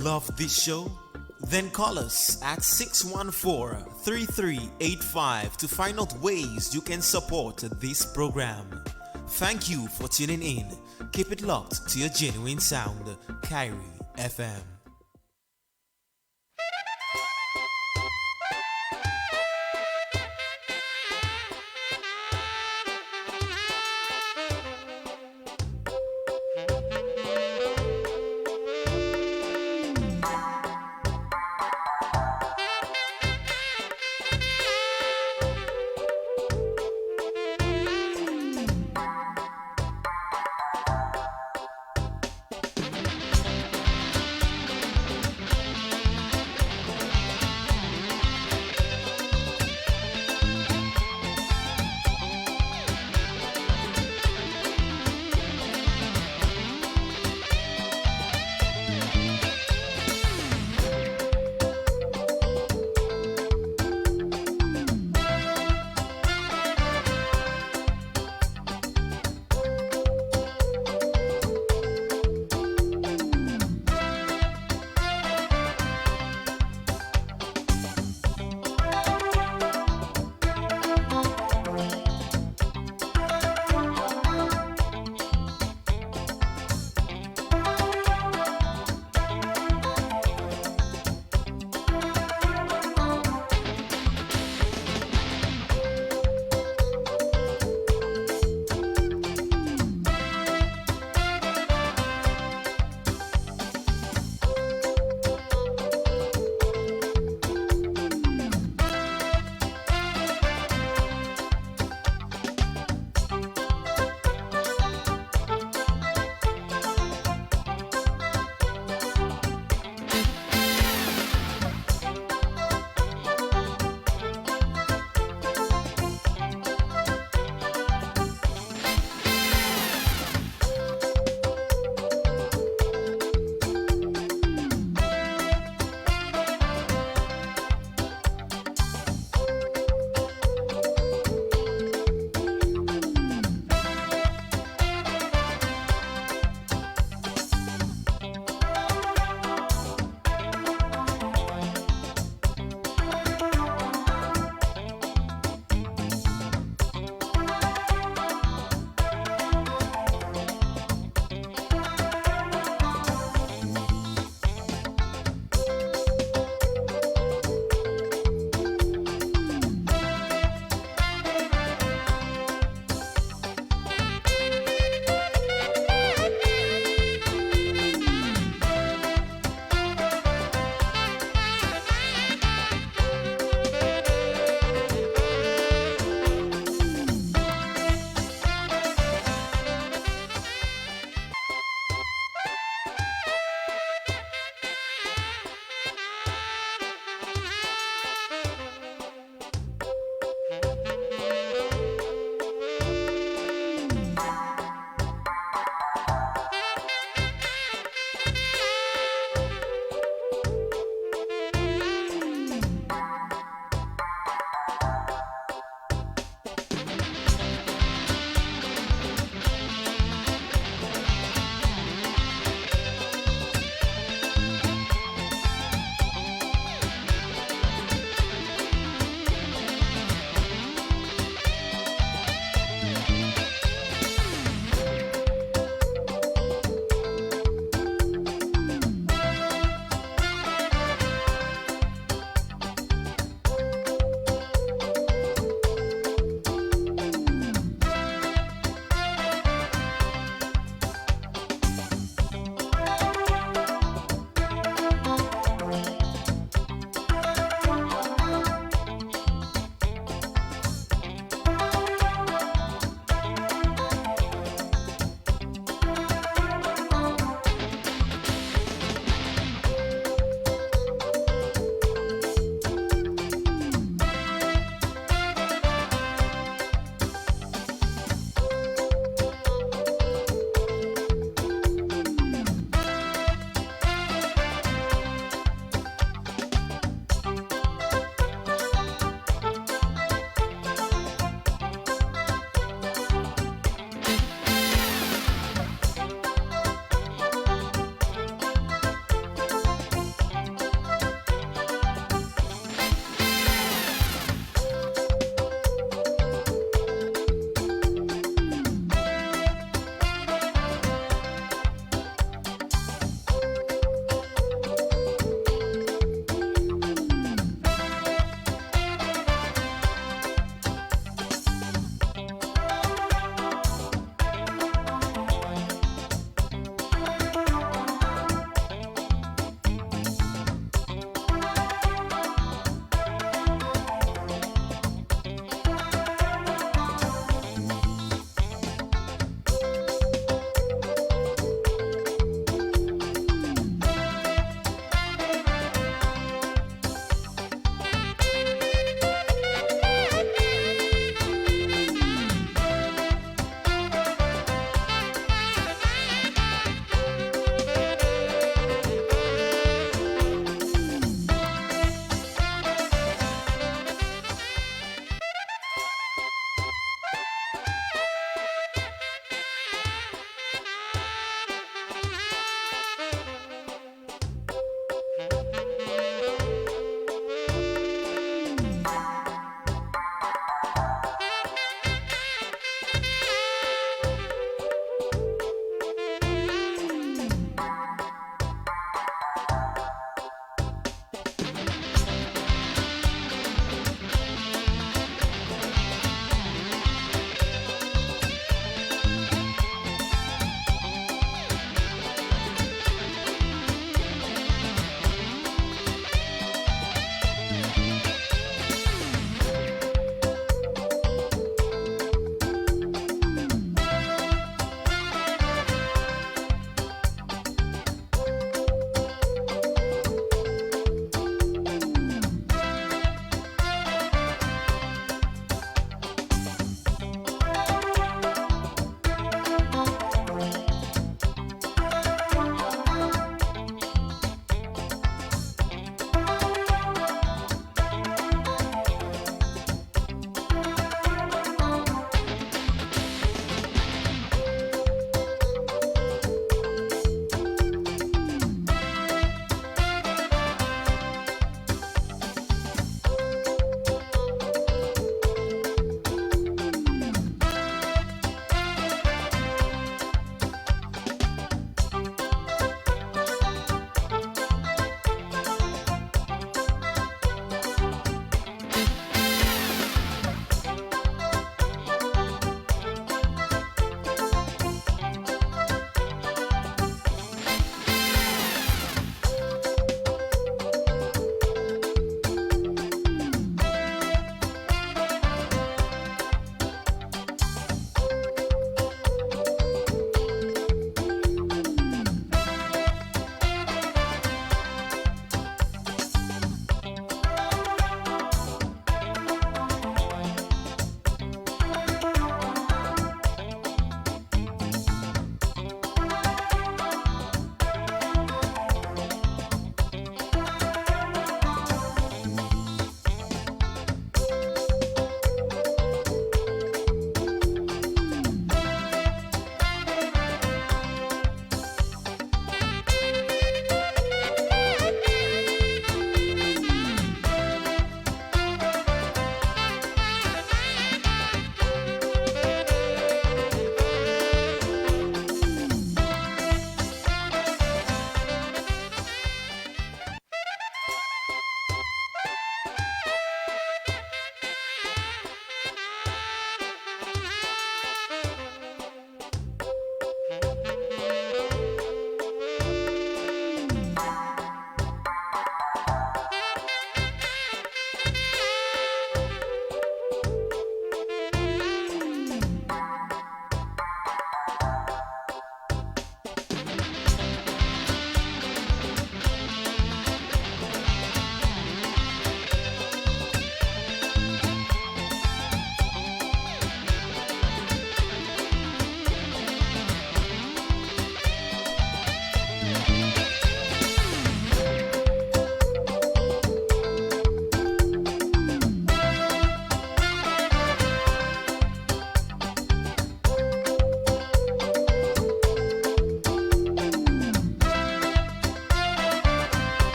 Love this show? Then call us at 614-3385 to find out ways you can support this program. Thank you for tuning in. Keep it locked to your genuine sound, Kyrie FM.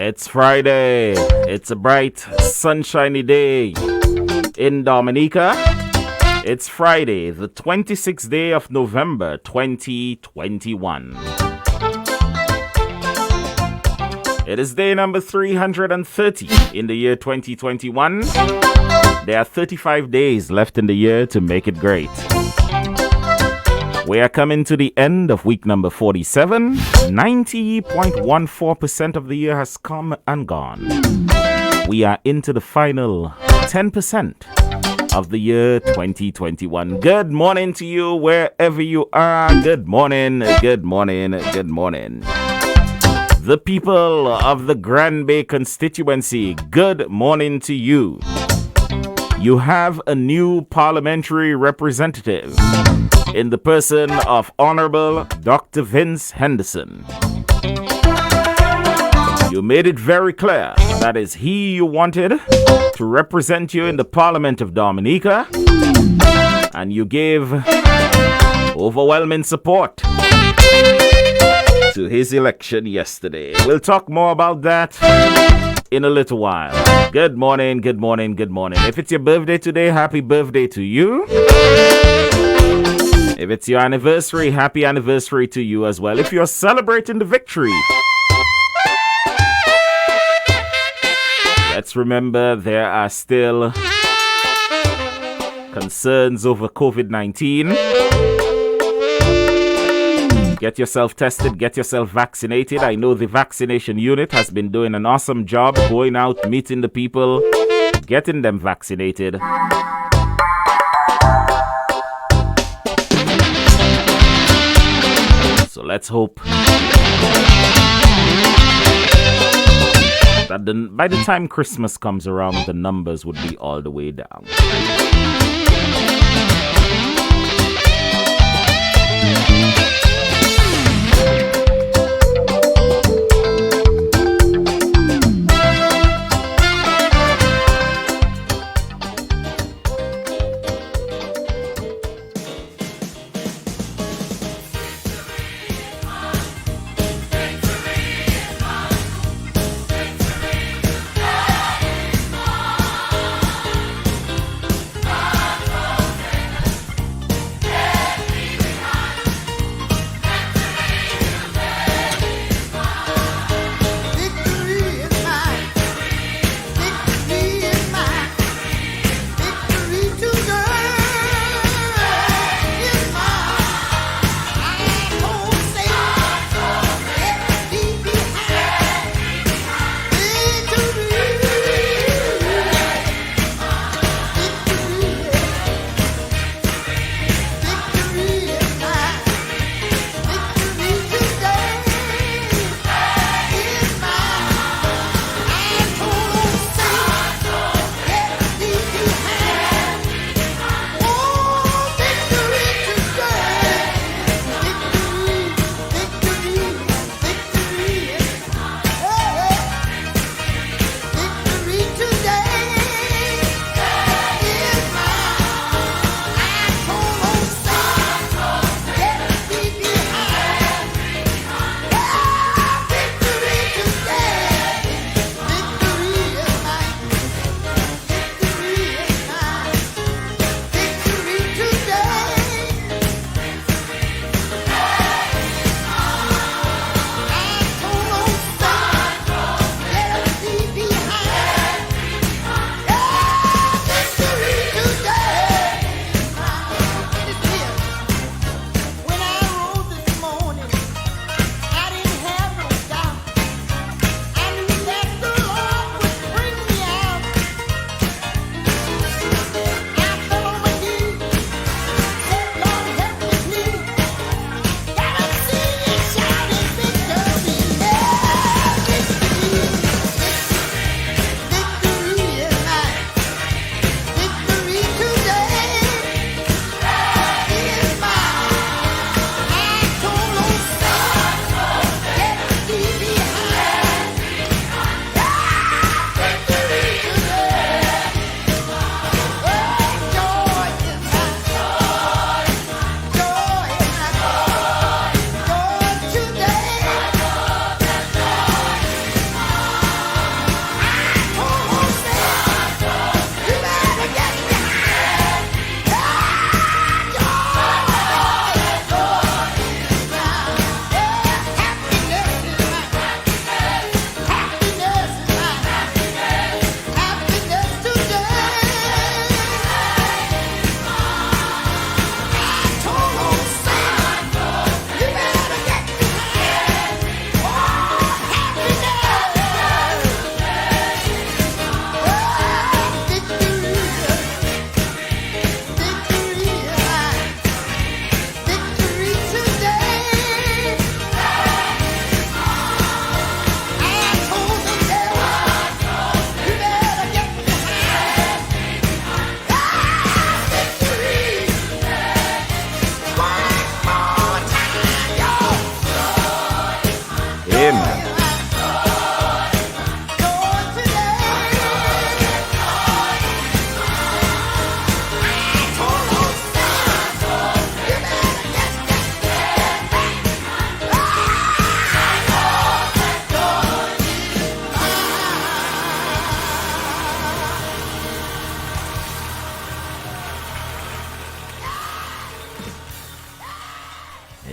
It's Friday. It's a bright, sunshiny day in Dominica. It's Friday, the 26th day of November, 2021. It is day number 330 in the year 2021. There are 35 days left in the year to make it great. We are coming to the end of week number 47. 90.14% of the year has come and gone. We are into the final 10% of the year 2021. Good morning to you wherever you are. Good morning, good morning, good morning. The people of the Grand Bay constituency, good morning to you. You have a new parliamentary representative in the person of Honorable Dr. Vince Henderson. You made it very clear that is he you wanted to represent you in the Parliament of Dominica, and you gave overwhelming support to his election yesterday. We'll talk more about that in a little while. Good morning, good morning, good morning. If it's your birthday today, happy birthday to you. If it's your anniversary, happy anniversary to you as well. If you're celebrating the victory, let's remember there are still concerns over COVID-19. Get yourself tested, get yourself vaccinated. I know the vaccination unit has been doing an awesome job going out, meeting the people, getting them vaccinated. So let's hope that by the time Christmas comes around, the numbers would be all the way down.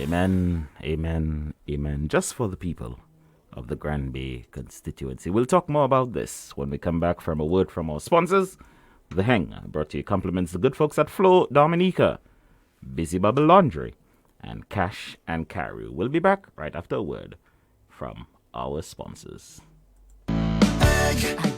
Amen, amen, amen. Just for the people of the Grand Bay constituency. We'll talk more about this when we come back from a word from our sponsors. The Heng brought to you compliments the good folks at Flo Dominica, Busy Bubble Laundry, and Cash and Carry. We'll be back right after a word from our sponsors. Are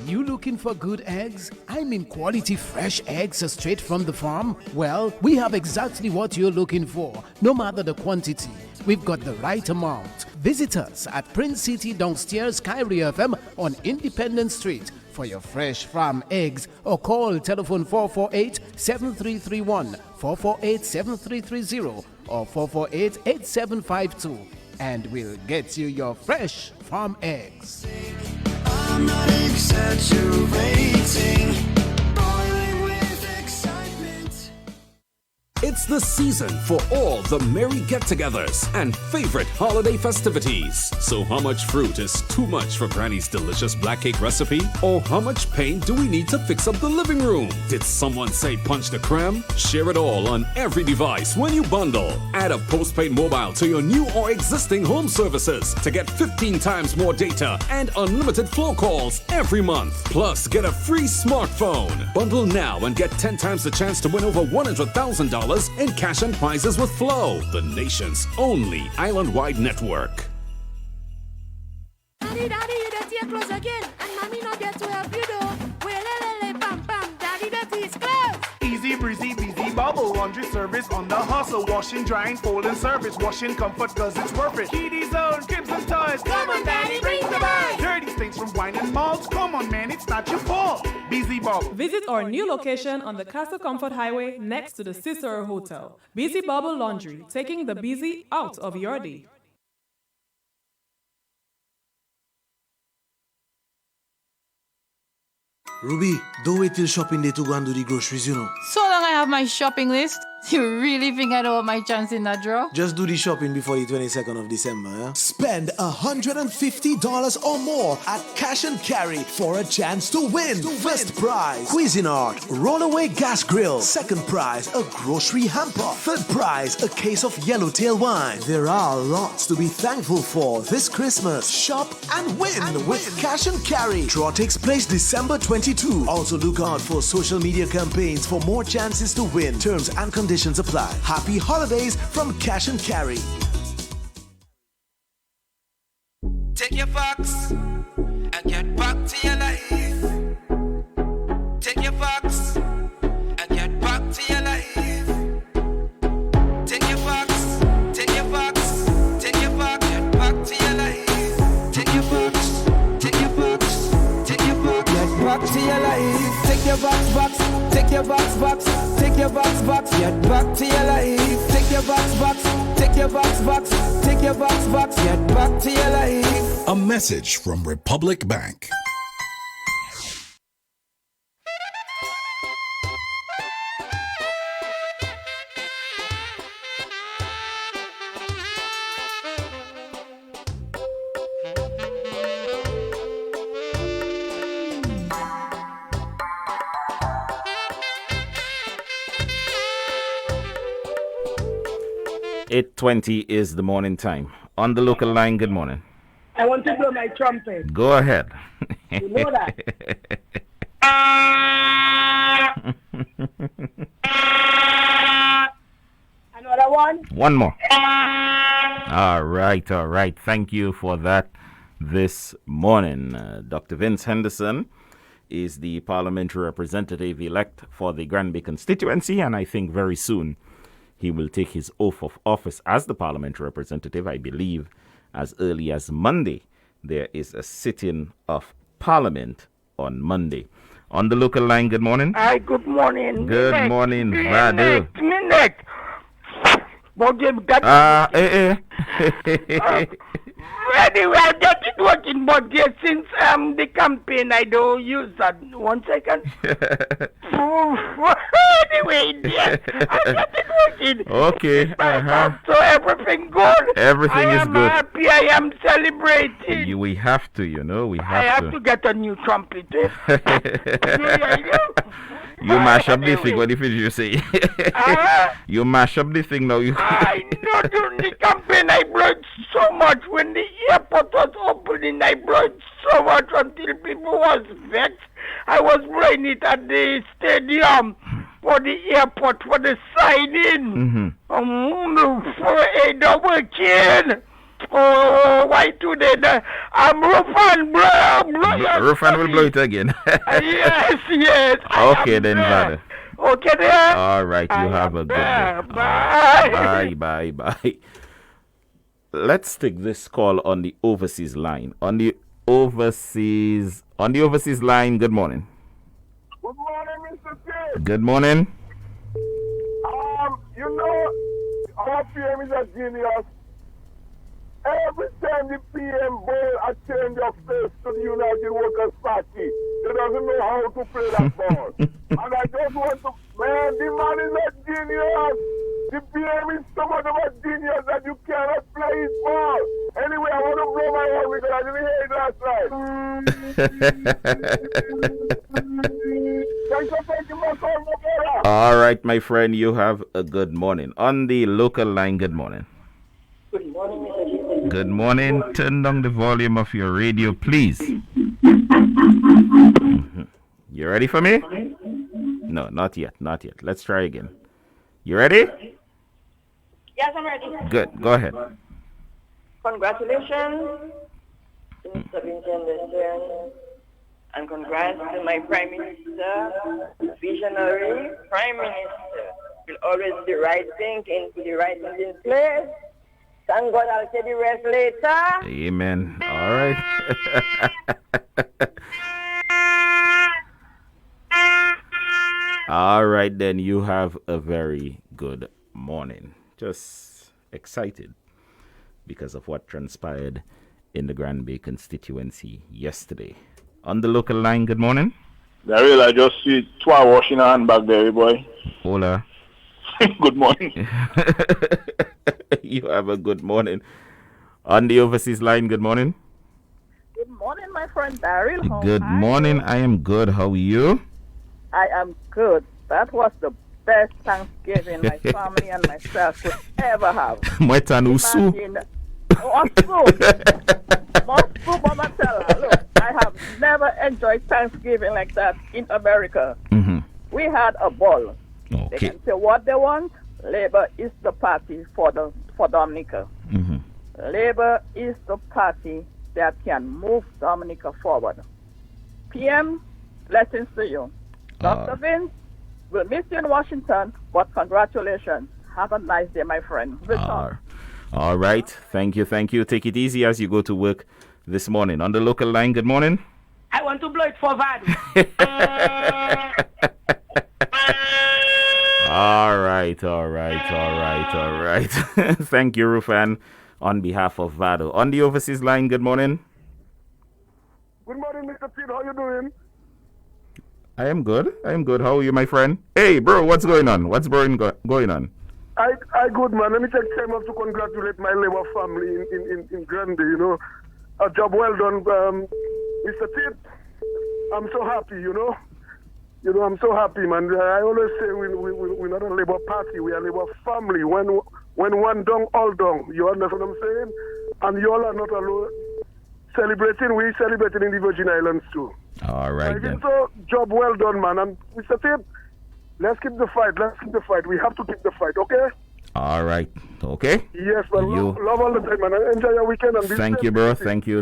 you looking for good eggs? I mean quality fresh eggs straight from the farm? Well, we have exactly what you're looking for, no matter the quantity. We've got the right amount. Visit us at Prince City downstairs Kyrie FM on Independence Street for your fresh farm eggs, or call telephone 448-7331, 448-7330 or 448-8752 and we'll get you your fresh farm eggs. I'm not exaggerating, boiling with excitement. It's the season for all the merry get-togethers and favorite holiday festivities. So how much fruit is too much for Granny's delicious black cake recipe? Or how much paint do we need to fix up the living room? Did someone say punch the creme? Share it all on every device when you bundle. Add a postpaid mobile to your new or existing home services to get 15 times more data and unlimited floor calls every month. Plus, get a free smartphone. Bundle now and get 10 times the chance to win over $100,000 in cash and prizes with Flow, the nation's only island-wide network. Daddy, you dirty your clothes again, and mommy not there to help you though. Well, bam, bam, daddy dirty his clothes. Easy breezy, busy bubble laundry service on the hustle. Washing, drying, folding service. Washing comfort cause it's worth it. Kitty zone, Crimson toys. Come on, daddy, bring the bag. Dirty things from wine and malts. Come on, man, it's not your fault. Busy bubble. Visit our new location on the Castle Comfort Highway next to the Cicero Hotel. Busy Bubble Laundry, taking the busy out of your day. Ruby, don't wait till shopping day to go and do the groceries, you know. So long I have my shopping list. You really think I don't have my chance in that draw? Just do the shopping before the 22nd of December, yeah? Spend $150 or more at Cash and Carry for a chance to win. First prize, Cuisinart Rollaway Gas Grill. Second prize, a grocery hamper. Third prize, a case of Yellowtail wine. There are lots to be thankful for this Christmas. Shop and win with Cash and Carry. Draw takes place December 22. Also look out for social media campaigns for more chances to win. Terms and conditions apply. Happy holidays from Cash and Carry. Take your box and get back to your life. Take your box and get back to your life. Take your box, take your box, take your box, get back to your life. Take your box, take your box, take your box, get back to your life. Take your box, take your box, take your box, get back to your life. Take your box, take your box, take your box, get back to your life. A message from Republic Bank. Eight 20 is the morning time. On the local line, good morning. I want to blow my trumpet. Go ahead. You know that? Another one? One more. All right. Thank you for that this morning. Dr. Vince Henderson is the parliamentary representative elect for the Grand Bay constituency, and I think very soon he will take his oath of office as the parliamentary representative. I believe as early as Monday, there is a sitting of Parliament on Monday. On the local line, good morning. Hi, good morning. Good morning, Vadu. Minute. Ready, well, get it working, but yes, since the campaign, I don't use that. 1 second. Anyway, yes, I get it working. Okay. So everything good. Everything is good. I am happy. I am celebrating. We have to, we have to. I have to get a new trumpet. You mash up the thing. What if you say? You mash up the thing now. I know during the campaign I blood so much. When the airport was opening, I blood so much until people was vexed. I was blowing it at the stadium for the airport for the sign-in. For a double kid. Oh, why today? I'm Rufan, bro. Rufan will blow it again. Yes. Okay, then, Vada. Okay, then. All right, you have a good day. Bye. Let's take this call on the overseas line. On the overseas line, good morning. Good morning, Mr. K. Good morning. Our PM is a genius. Every time the PM bowl a change of face to the United Workers' Party, they doesn't know how to play that ball. And I just want to, man, the man is a genius. The PM is so much of a genius that you cannot play his ball. Anyway, I want to blow my horn because I didn't hear it last night. Thanks for taking my call, my brother. All right, my friend, you have a good morning. On the local line, good morning. Good morning, Mr. G. Good morning. Turn down the volume of your radio, please. You ready for me? No, not yet. Let's try again. You ready? Yes, I'm ready. Good. Go ahead. Congratulations to Mr. Vincent and congrats to my Prime Minister, visionary Prime Minister. Will always do the right thing and put the right things in place. Thank God, I'll say the rest later. Amen. All right. All right, then you have a very good morning. Just excited because of what transpired in the Grand Bay constituency yesterday. On the local line, good morning. Daryl, I just see Twa washing her hand back there, boy. Hola. Good morning. You have a good morning. On the overseas line, good morning. Good morning, my friend Daryl. Good morning. I am good. How are you? I am good. That was the best Thanksgiving my family and myself could ever have. Mwetanusu. Look, I have never enjoyed Thanksgiving like that in America. Mm-hmm. We had a ball. Okay. They can say what they want. Labour is the party for Dominica. Mm-hmm. Labour is the party that can move Dominica forward. PM, blessings to you. Dr. Vince, we'll miss you in Washington, but congratulations. Have a nice day, my friend. All right. Thank you. Take it easy as you go to work this morning. On the local line, good morning. I want to blow it for Vad. All right. Thank you, Rufan, on behalf of Vado. On the overseas line, good morning. Good morning, Mr. Pete. How you doing? I am good. How are you, my friend? Hey, bro, what's going on? What's going on? I good, man. Let me take time off to congratulate my Labour family in Grande, you know. A job well done, Mr. Pete. I'm so happy, you know. I'm so happy, man. I always say we're not a Labour party, we're a Labour family. When one dong, all dong. You understand what I'm saying? And you all are not alone. We're celebrating in the Virgin Islands too. All right, then. So, job well done, man. And Mr. Pete, let's keep the fight. We have to keep the fight, okay? All right. Okay. Yes, man. Love all the time, man. Enjoy your weekend. And thank you, bro. Thank you.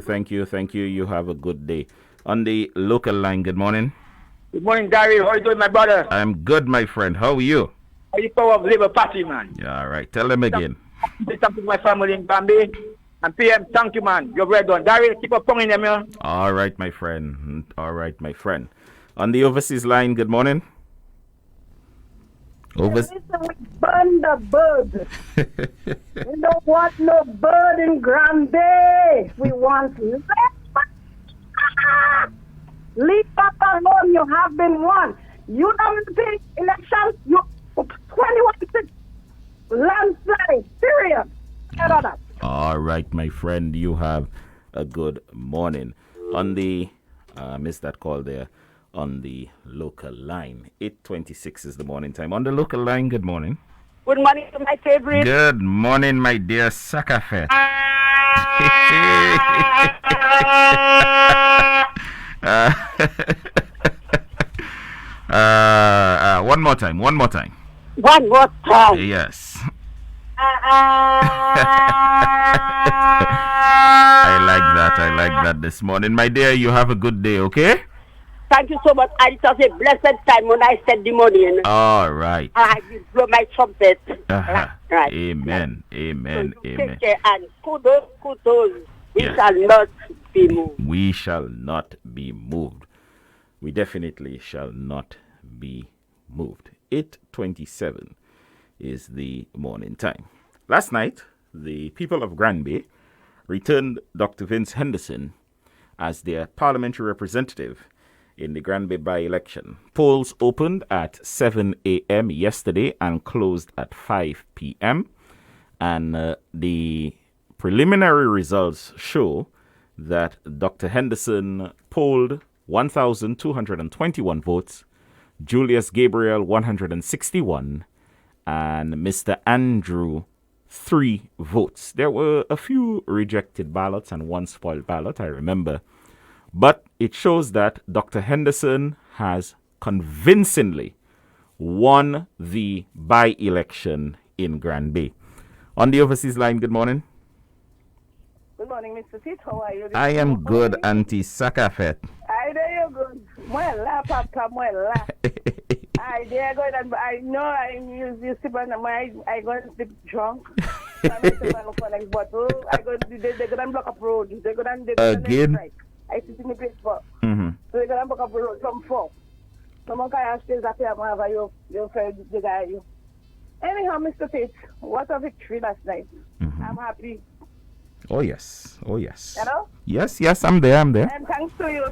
You have a good day. On the local line, good morning. Good morning, Daryl. How are you doing, my brother? I'm good, my friend. How are you? Are you power of Labour Party, man? Yeah, all right. Tell them again. Thank you to my family in Bambi. And PM, thank you, man. You're well done. Daryl, keep up ponging them, man. All right, my friend. On the overseas line, good morning. Burn the bird. We don't want no bird in Grande. We want leave that alone. You have been won. You don't think elections, you 21-6 landslide. Period. All right, my friend. You have a good morning. On the missed that call there. on the local line. 8:26 is the morning time. On the local line, good morning. Good morning to my favorite. Good morning, my dear Sakafet. One more time. One more time. Yes. I like that this morning. My dear, you have a good day, okay? Thank you so much. And it was a blessed time when I said the morning. All right. I will blow my trumpet. Right. Amen. Amen. So amen. Take care and kudos. We shall not be moved. We shall not be moved. We definitely shall not be moved. 8:27 is the morning time. Last night, the people of Granby returned Dr. Vince Henderson as their parliamentary representative in the Granby by-election. Polls opened at 7 a.m. yesterday and closed at 5 p.m. And the preliminary results show that Dr. Henderson polled 1,221 votes, Julius Gabriel 161, and Mr. Andrew 3 votes. There were a few rejected ballots and one spoiled ballot, I remember. But it shows that Dr. Henderson has convincingly won the by-election in Granby. On the overseas line, good morning. Good morning, Mr. Tit. How are you? I am good, Auntie Sakafet. I know you're good. Muela, Papa, muela. I dare go and I know I use you sip on my I go and sleep drunk. I'm like bottle. I go they're gonna block up road. They're gonna again. I sit in the place for. Mm-hmm. So they're gonna block up road from 4. Someone can ask you that I'm have your friend the guy you. Anyhow, Mr. Tate, what a victory last night. Mm-hmm. I'm happy. Oh yes. Hello? Yes, I'm there. And thanks to you,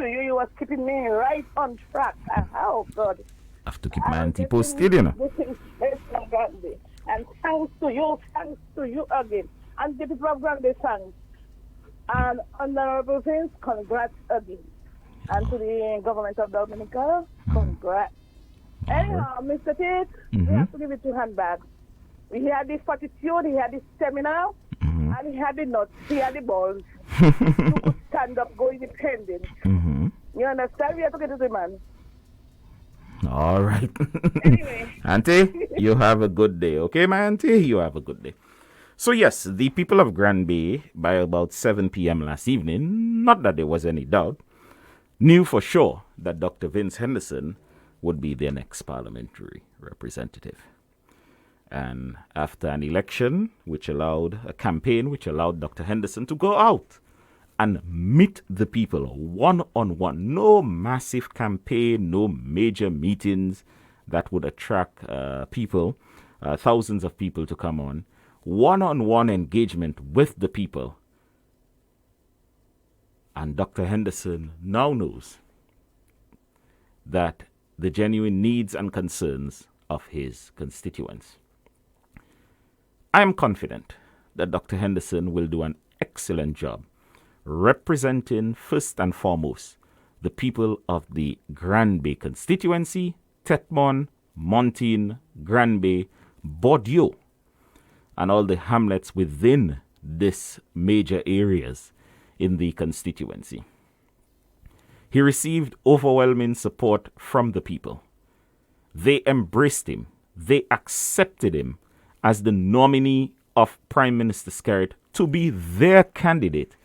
you was keeping me right on track. Oh God. I have to keep my auntie posted, you know. And thanks to you again. And the people of Grande thanks. And Honorable Vince, congrats again. And to the government of Dominica, congrats. Anyhow, Mr. Tate, we have to give it 2 handbags. He had the fortitude, he had the stamina, and he had the nuts, he had the balls. He could stand up, go independent. You understand? We have to get to the man. All right. Anyway. Auntie, you have a good day. Okay, my auntie? You have a good day. So, yes, the people of Granby, by about 7 p.m. last evening, not that there was any doubt, knew for sure that Dr. Vince Henderson would be their next parliamentary representative. And after an election, a campaign which allowed Dr. Henderson to go out and meet the people one-on-one. No massive campaign, no major meetings that would attract thousands of people to come on. One-on-one engagement with the people. And Dr. Henderson now knows that the genuine needs and concerns of his constituents. I am confident that Dr. Henderson will do an excellent job representing first and foremost the people of the Granby constituency, Tetmon, Montine, Granby, Bordeaux, and all the hamlets within these major areas in the constituency. He received overwhelming support from the people. They embraced him. They accepted him as the nominee of Prime Minister Skerritt to be their candidate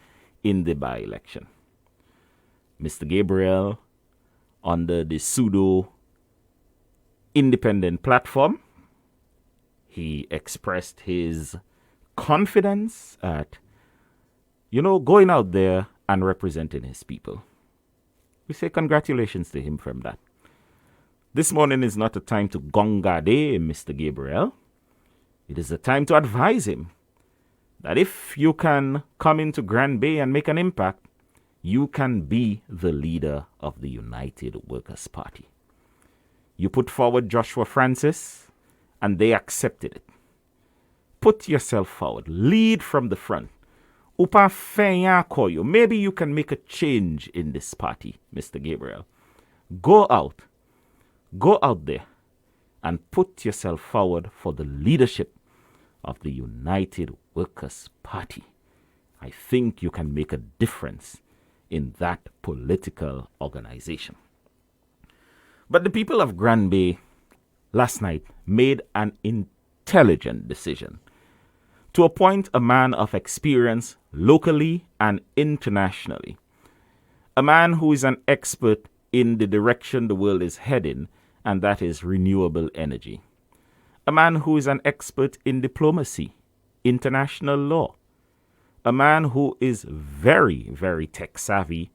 in the by-election. Mr. Gabriel, under the pseudo-independent platform, he expressed his confidence at, going out there and representing his people. We say congratulations to him from that. This morning is not a time to gongade Mr. Gabriel. It is a time to advise him that if you can come into Granby and make an impact, you can be the leader of the United Workers' Party. You put forward Joshua Francis, and they accepted it. Put yourself forward. Lead from the front. Upa fenya koyo. Maybe you can make a change in this party, Mr. Gabriel. Go out there and put yourself forward for the leadership of the United Workers' Party. I think you can make a difference in that political organization. But the people of Granby last night made an intelligent decision to appoint a man of experience locally and internationally, a man who is an expert in the direction the world is heading, and that is renewable energy, a man who is an expert in diplomacy, international law, a man who is very, very tech savvy,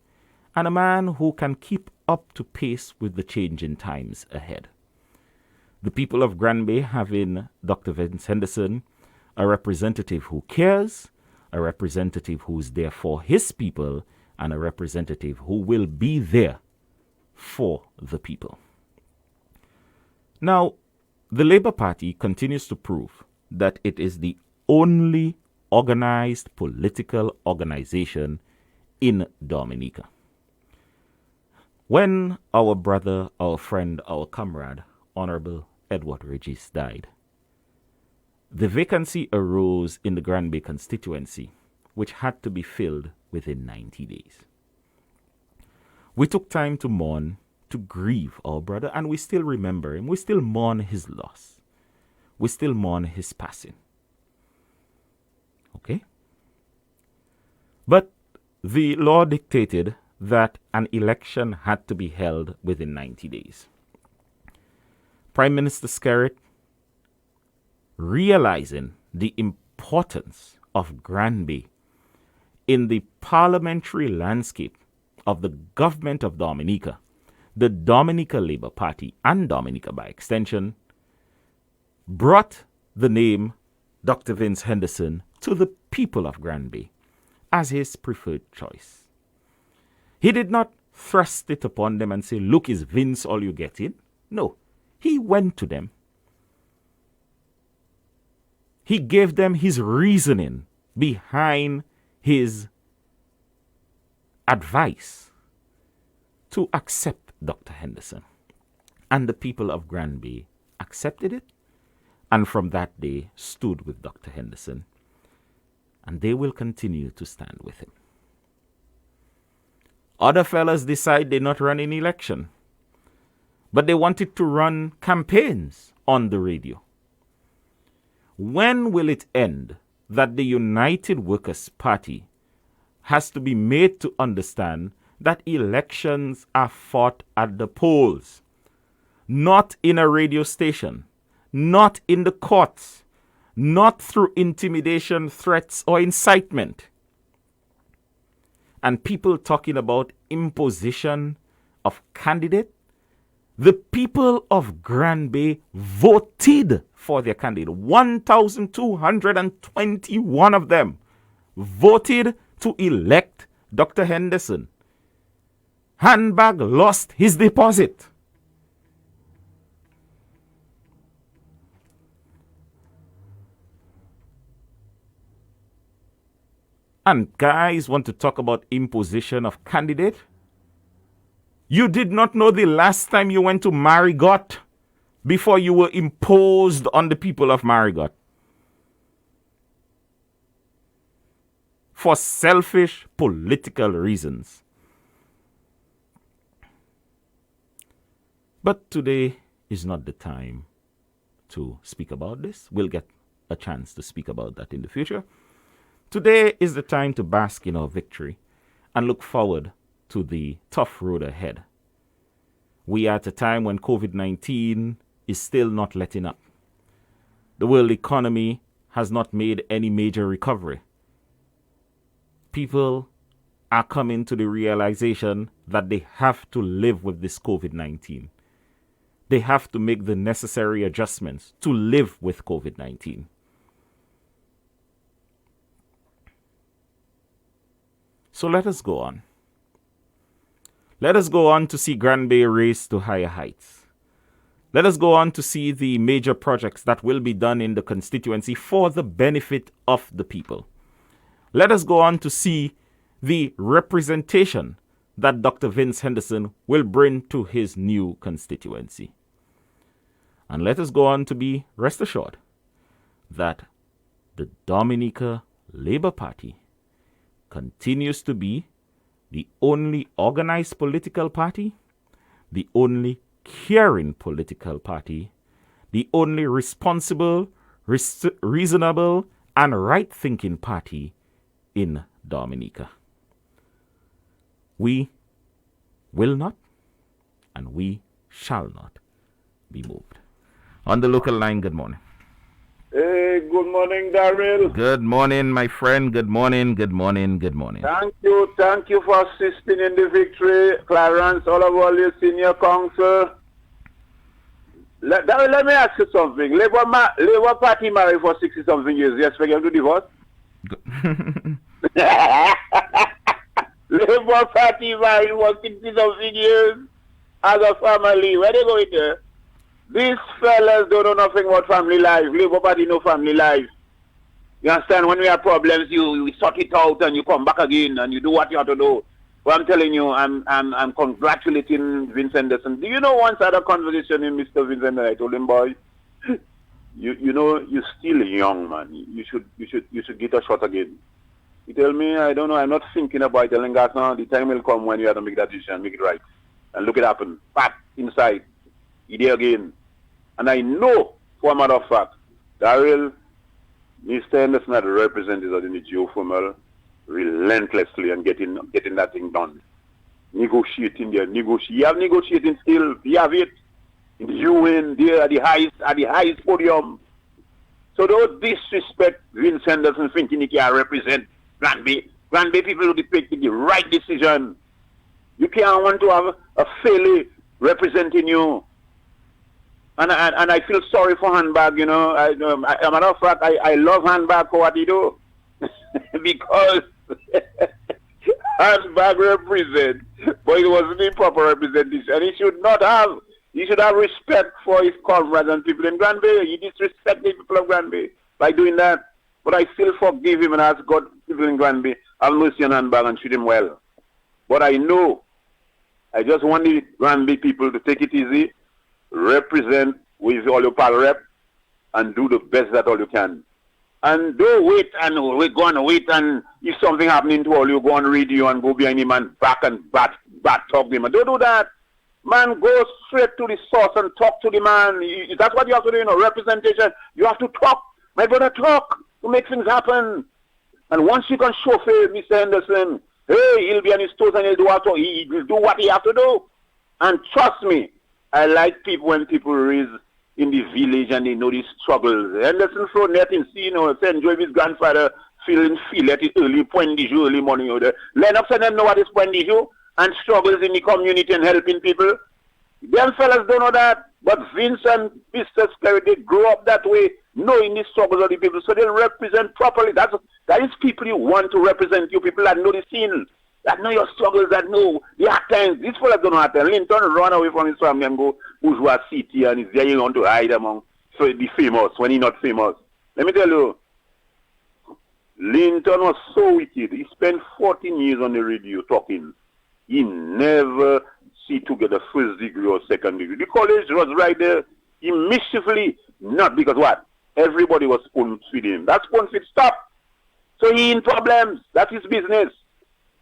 and a man who can keep up to pace with the changing times ahead. The people of Granby have in Dr. Vince Henderson a representative who cares, a representative who's there for his people, and a representative who will be there for the people. Now, the Labour Party continues to prove that it is the only organized political organization in Dominica. When our brother, our friend, our comrade, Honorable Edward Regis died, the vacancy arose in the Granby constituency, which had to be filled within 90 days. We took time to mourn, to grieve our brother, and we still remember him. We still mourn his loss. We still mourn his passing. Okay? But the law dictated that an election had to be held within 90 days. Prime Minister Skerritt, realizing the importance of Granby in the parliamentary landscape of the government of Dominica, the Dominica Labour Party, and Dominica by extension, brought the name Dr. Vince Henderson to the people of Granby as his preferred choice. He did not thrust it upon them and say, look, is Vince all you get in? No, he went to them. He gave them his reasoning behind his advice to accept Dr. Henderson. And the people of Granby accepted it, and from that day stood with Dr. Henderson. And they will continue to stand with him. Other fellas decide they're not running election, but they wanted to run campaigns on the radio. When will it end that the United Workers' Party has to be made to understand that elections are fought at the polls, not in a radio station, not in the courts, not through intimidation, threats, or incitement? And people talking about imposition of candidate. The people of Granby voted for their candidate. 1,221 of them voted to elect Dr. Henderson. Handbag lost his deposit. And guys want to talk about imposition of candidate? You did not know the last time you went to Marigot before you were imposed on the people of Marigot. For selfish political reasons. But today is not the time to speak about this. We'll get a chance to speak about that in the future. Today is the time to bask in our victory and look forward to the tough road ahead. We are at a time when COVID-19 is still not letting up. The world economy has not made any major recovery. People are coming to the realization that they have to live with this COVID-19. They have to make the necessary adjustments to live with COVID-19. So let us go on. Let us go on to see Granby race to higher heights. Let us go on to see the major projects that will be done in the constituency for the benefit of the people. let us go on to see the representation that Dr. Vince Henderson will bring to his new constituency. And let us go on to be rest assured that the Dominica Labour Party continues to be the only organized political party, the only caring political party, the only responsible, reasonable, and right-thinking party in Dominica. We will not and we shall not be moved. On the local line, good morning. Hey, good morning, Daryl. Good morning, my friend. Good morning, good morning, good morning. Thank you for assisting in the victory. Clarence, all of all your senior council. Daryl, let me ask you something. Labour Party married for 60-something years. Yes, we have to divorce? Labour Party married for 60-something years as a family. Where they going there? These fellas don't know nothing about family life. Labour Party no family life. You understand? When we have problems, you sort it out and you come back again and you do what you have to do. But I'm telling you, I'm congratulating Vince Henderson. Do you know once I had a conversation with Mr. Vince Henderson, I told him, boy, you know, you're still young, man. You should get a shot again. He told me, I don't know, I'm not thinking about it. Telling God, no, the time will come when you have to make that decision, make it right. And look it happen. Pap, inside. He did again. And I know, for a matter of fact, Daryl, Mr. Henderson had represented us in the geothermal relentlessly and getting that thing done. Negotiating there. You have negotiating still. You have it. In the UN, there at the highest podium. So don't disrespect Vince Henderson thinking he can represent Granby. Granby people will take the right decision. You can't want to have a failure representing you. And I feel sorry for Handbag, you know. As a matter of fact, I love Handbag for what he do. Because Handbag represent, but it wasn't the proper representation. And he should have respect for his comrades and people in Granby. He disrespect the people of Granby by doing that. But I still forgive him and ask God, people in Granby, have mercy on Handbag and treat him well. But I know, I just want the Granby people to take it easy, represent with all your pal rep, and do the best that all you can. And don't wait and we're going to wait and if something happening to all you, go on radio and go behind him and back talk to him. And don't do that. Man, go straight to the source and talk to the man. That's what you have to do, you know, representation. You have to talk. My brother, talk to make things happen. And once you can show faith, Mr. Henderson, hey, he'll be on his toes and he'll do what he have to do. And trust me, I like people when people raise in the village and they know these struggles. Henderson from nothing, see, you know, St. Joe, his grandfather feeling at the early point de jour, early morning. Lennox and them know what is point de jour and struggles in the community and helping people. Them fellas don't know that. But Vince and Mr. Sperry, they grow up that way, knowing the struggles of the people, so they'll represent properly. That is people you want to represent you, people that know the scene, that know your struggles, that know the hard times. These fellas don't know hard times. Linton run away from his family and go bourgeois city and he's there, you want to hide among, so he'd be famous when he's not famous. Let me tell you, Linton was so wicked. He spent 14 years on the radio talking. He never see to get a first degree or second degree. The college was right there. He mischiefully, not because what? Everybody was spoon feeding him. That spoon feed stop. So he in problems. That's his business.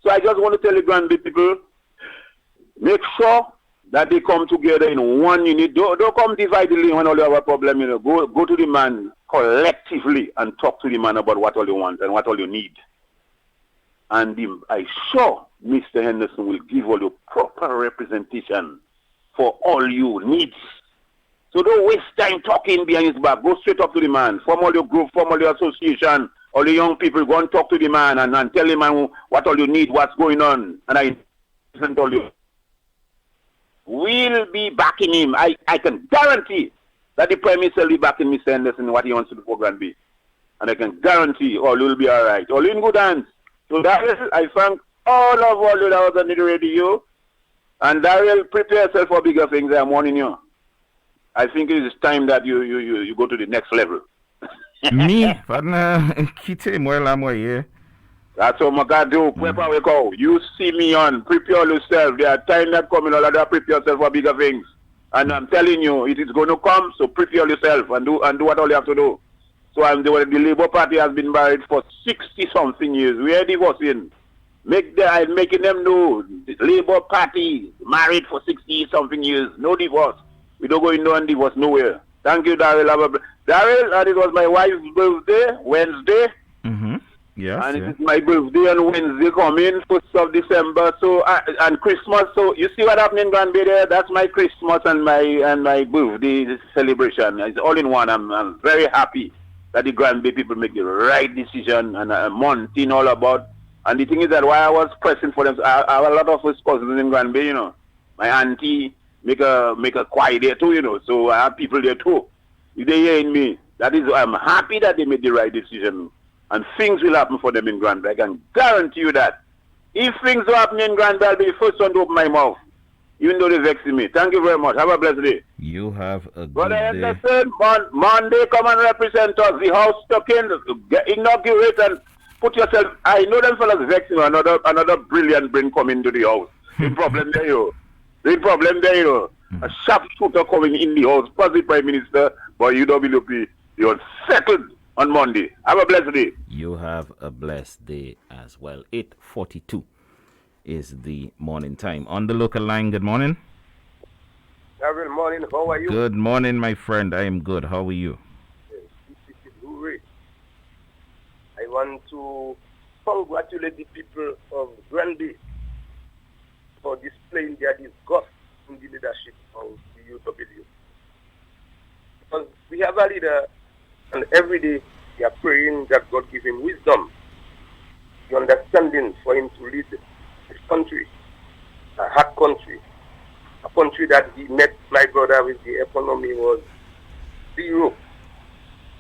So I just want to tell the Granby people, make sure that they come together in one unit. Don't come dividedly when all you have a problem. You know, go to the man collectively and talk to the man about what all you want and what all you need. And I sure Mr. Henderson will give all you proper representation for all you needs. So don't waste time talking behind his back. Go straight up to the man. Form all your group, form all your association, all the young people, go and talk to the man and tell him what all you need, what's going on. And I listen to all you. We'll be backing him. I can guarantee that the Prime Minister will be backing Mr. Henderson and what he wants to do for Granby. And I can guarantee all will be all right. All in good hands. So Daryl, I thank all of all you that was on the radio. And Daryl, prepare yourself for bigger things. I'm warning you. I think it is time that you go to the next level. Me? Kite moi la moye. That's what I got to do. Wherever we go, you see me on. Prepare yourself. There are times that coming, all of that prepare yourself for bigger things. And I'm telling you, it is going to come, so prepare yourself and do what all you have to do. So the Labour Party has been married for 60-something years. We are divorcing. I'm making them know, the Labour Party married for 60-something years. No divorce. We don't go into and divorce nowhere. Thank you, Daryl. Daryl, and it was my wife's birthday, Wednesday. Mm-hmm. Yes. And it is my birthday on Wednesday coming, 1st of December. So and Christmas. So you see what happened in Granby there? That's my Christmas and my birthday celebration. It's all in one. I'm very happy that the Granby people make the right decision and Monty all about. And the thing is that why I was pressing for them, I have a lot of his cousins in Granby, you know. My auntie make a choir there too, you know. So I have people there too. If they hearing me, that is, I'm happy that they made the right decision. And things will happen for them in Granby. I can guarantee you that. If things will happen in Granby, I'll be the first one to open my mouth. Even though they're vexing me. Thank you very much. Have a blessed day. You have a good Brother day. Anderson, Monday, come and represent us. The house stuck in. Inaugurate and put yourself. I know them fellas vexing you. Another brilliant brain coming to the house. The problem there, you. The problem there, you. A sharpshooter coming in the house. Plus the Prime Minister, but UWP, you're settled on Monday. Have a blessed day. You have a blessed day as well. 8:42 is the morning time. On the local line, good morning. Good morning. How are you? Good morning, my friend. I am good. How are you? I want to congratulate the people of Granby for displaying their disgust in the leadership of the UW. Because we have a leader, and every day we are praying that God give him wisdom, the understanding for him to lead this country, a hard country, a country that he met my brother with the economy was zero.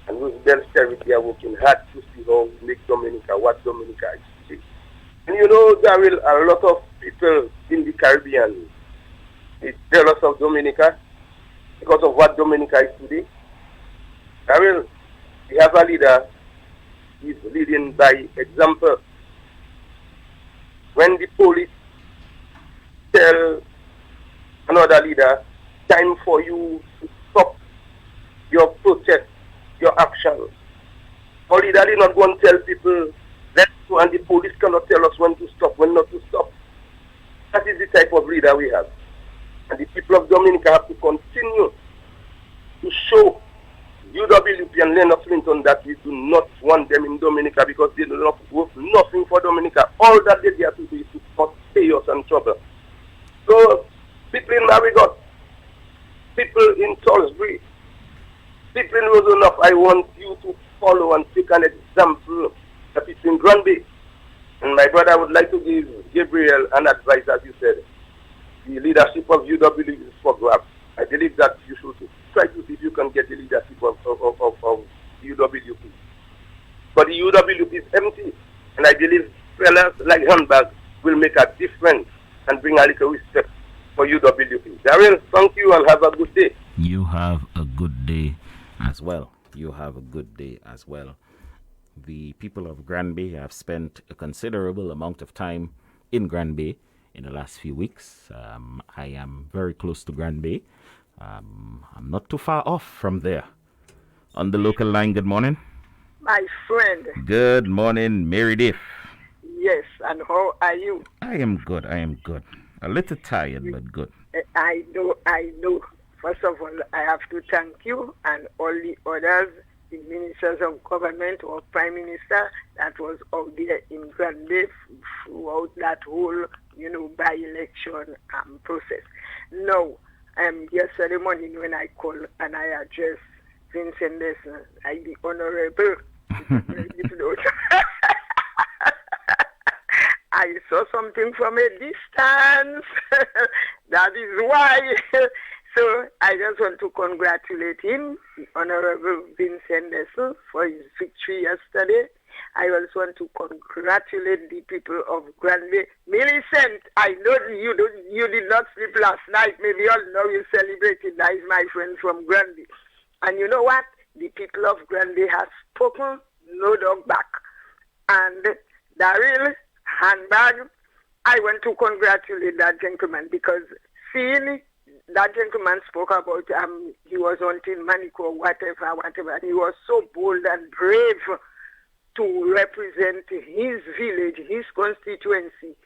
And with their charity, they are working hard to see how we make Dominica what Dominica is today. And you know, there are a lot of people in the Caribbean, they jealous of Dominica because of what Dominica is today. Daryl, we have a leader, he's leading by example. When the police tell another leader, time for you to stop your protest, your actions. Our leader is not going to tell people that, and the police cannot tell us when to stop, when not to stop. That is the type of leader we have. And the people of Dominica have to continue to show UWP and Leonard Clinton that we do not want them in Dominica because they do not worth nothing for Dominica. All that they have to do is to cause chaos and trouble. So, people in Marigot, people in Salisbury, people in Rosenhof, I want you to follow and take an example that is in Granby. And my brother would like to give Gabriel an advice, as you said. The leadership of UW is for grabs. I believe that you should try to see if you can get the leadership of UWP. But the UWP is empty. And I believe fellas like Handbag will make a difference and bring a little respect for UWP. Daryl, thank you and have a good day. You have a good day as well. You have a good day as well. The people of Granby have spent a considerable amount of time in Granby in the last few weeks. I am very close to Granby. I'm not too far off from there. On the local line, good morning. My friend. Good morning, Mary Diff. Yes, and how are you? I am good. A little tired, but good. I know. First of all, I have to thank you and all the others, the ministers of government or prime minister that was out there in Granby throughout that whole, by-election process. Now, yesterday morning when I called and I addressed Vincent Lesson, I the honorable. I saw something from a distance. That is why. So I just want to congratulate him, the Honorable Vincent Lesson, for his victory yesterday. I also want to congratulate the people of Granby. Millicent, I know you did not sleep last night. Maybe all know you celebrated. That is my friend from Granby. And you know what? The people of Granby have spoken, no dog back. And Daryl, handbag. I want to congratulate that gentleman because seeing that gentleman spoke about he was hunting Manico, whatever, and he was so bold and brave to represent his village, his constituency,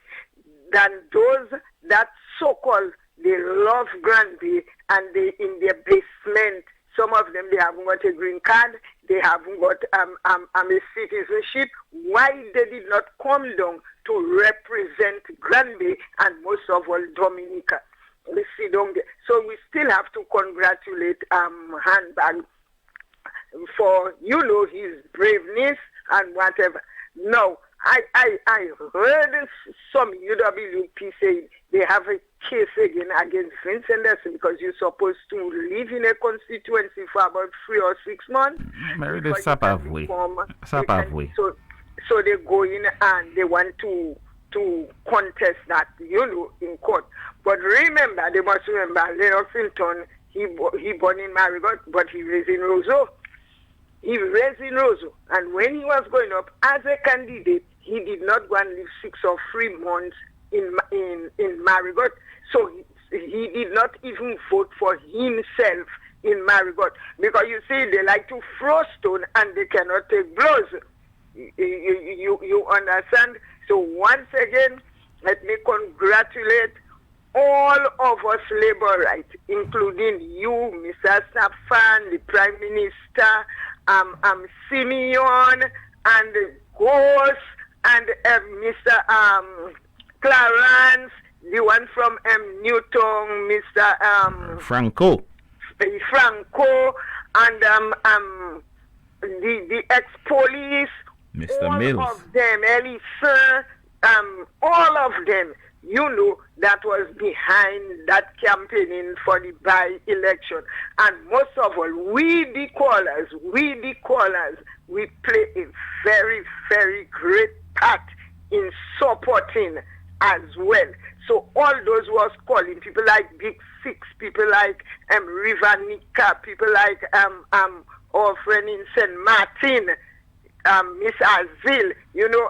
than those that so-called they love Granby and they in their basement. Some of them, they haven't got a green card, they haven't got a citizenship. Why they did not come down to represent Granby and most of all Dominica? We see down there. So we still have to congratulate Handbag for, his braveness and whatever. No, I heard some UWP saying they have a case again against Vincent Lesson because you're supposed to live in a constituency for about 3 or 6 months. So they go in and they want to contest that, in court. But remember, they must remember, Lennox Hinton, he born in Marigot, but he raised in Roseau. And when he was going up as a candidate, he did not go and live 6 or 3 months in Marigot. So he did not even vote for himself in Marigot. Because you see, they like to throw stone and they cannot take blows. You understand? So once again, let me congratulate all of us labor rights, including you, Mr. Safan, the Prime Minister, Simeon, and Ghost, and Mr. Clarence, the one from Newton, Mr. Franco, and the ex-police, Mr. Mills, all of them, Elisa, all of them, that was behind that campaigning for the by-election. And most of all, we the callers, we play a very, very great part in supporting as well. So all those who was calling, people like Big Six, people like River Nika, people like our friend in St. Martin, Miss Azil,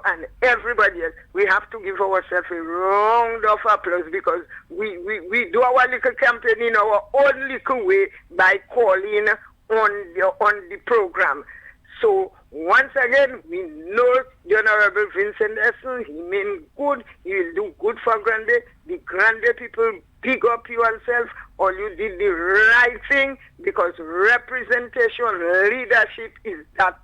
and everybody else. We have to give ourselves a round of applause because we do our little campaign in our own little way by calling on the program. So once again, we know the Honorable Vincent Esson, he means good, he will do good for Grande. The Grande people, big up yourself, or you did the right thing, because representation, leadership is that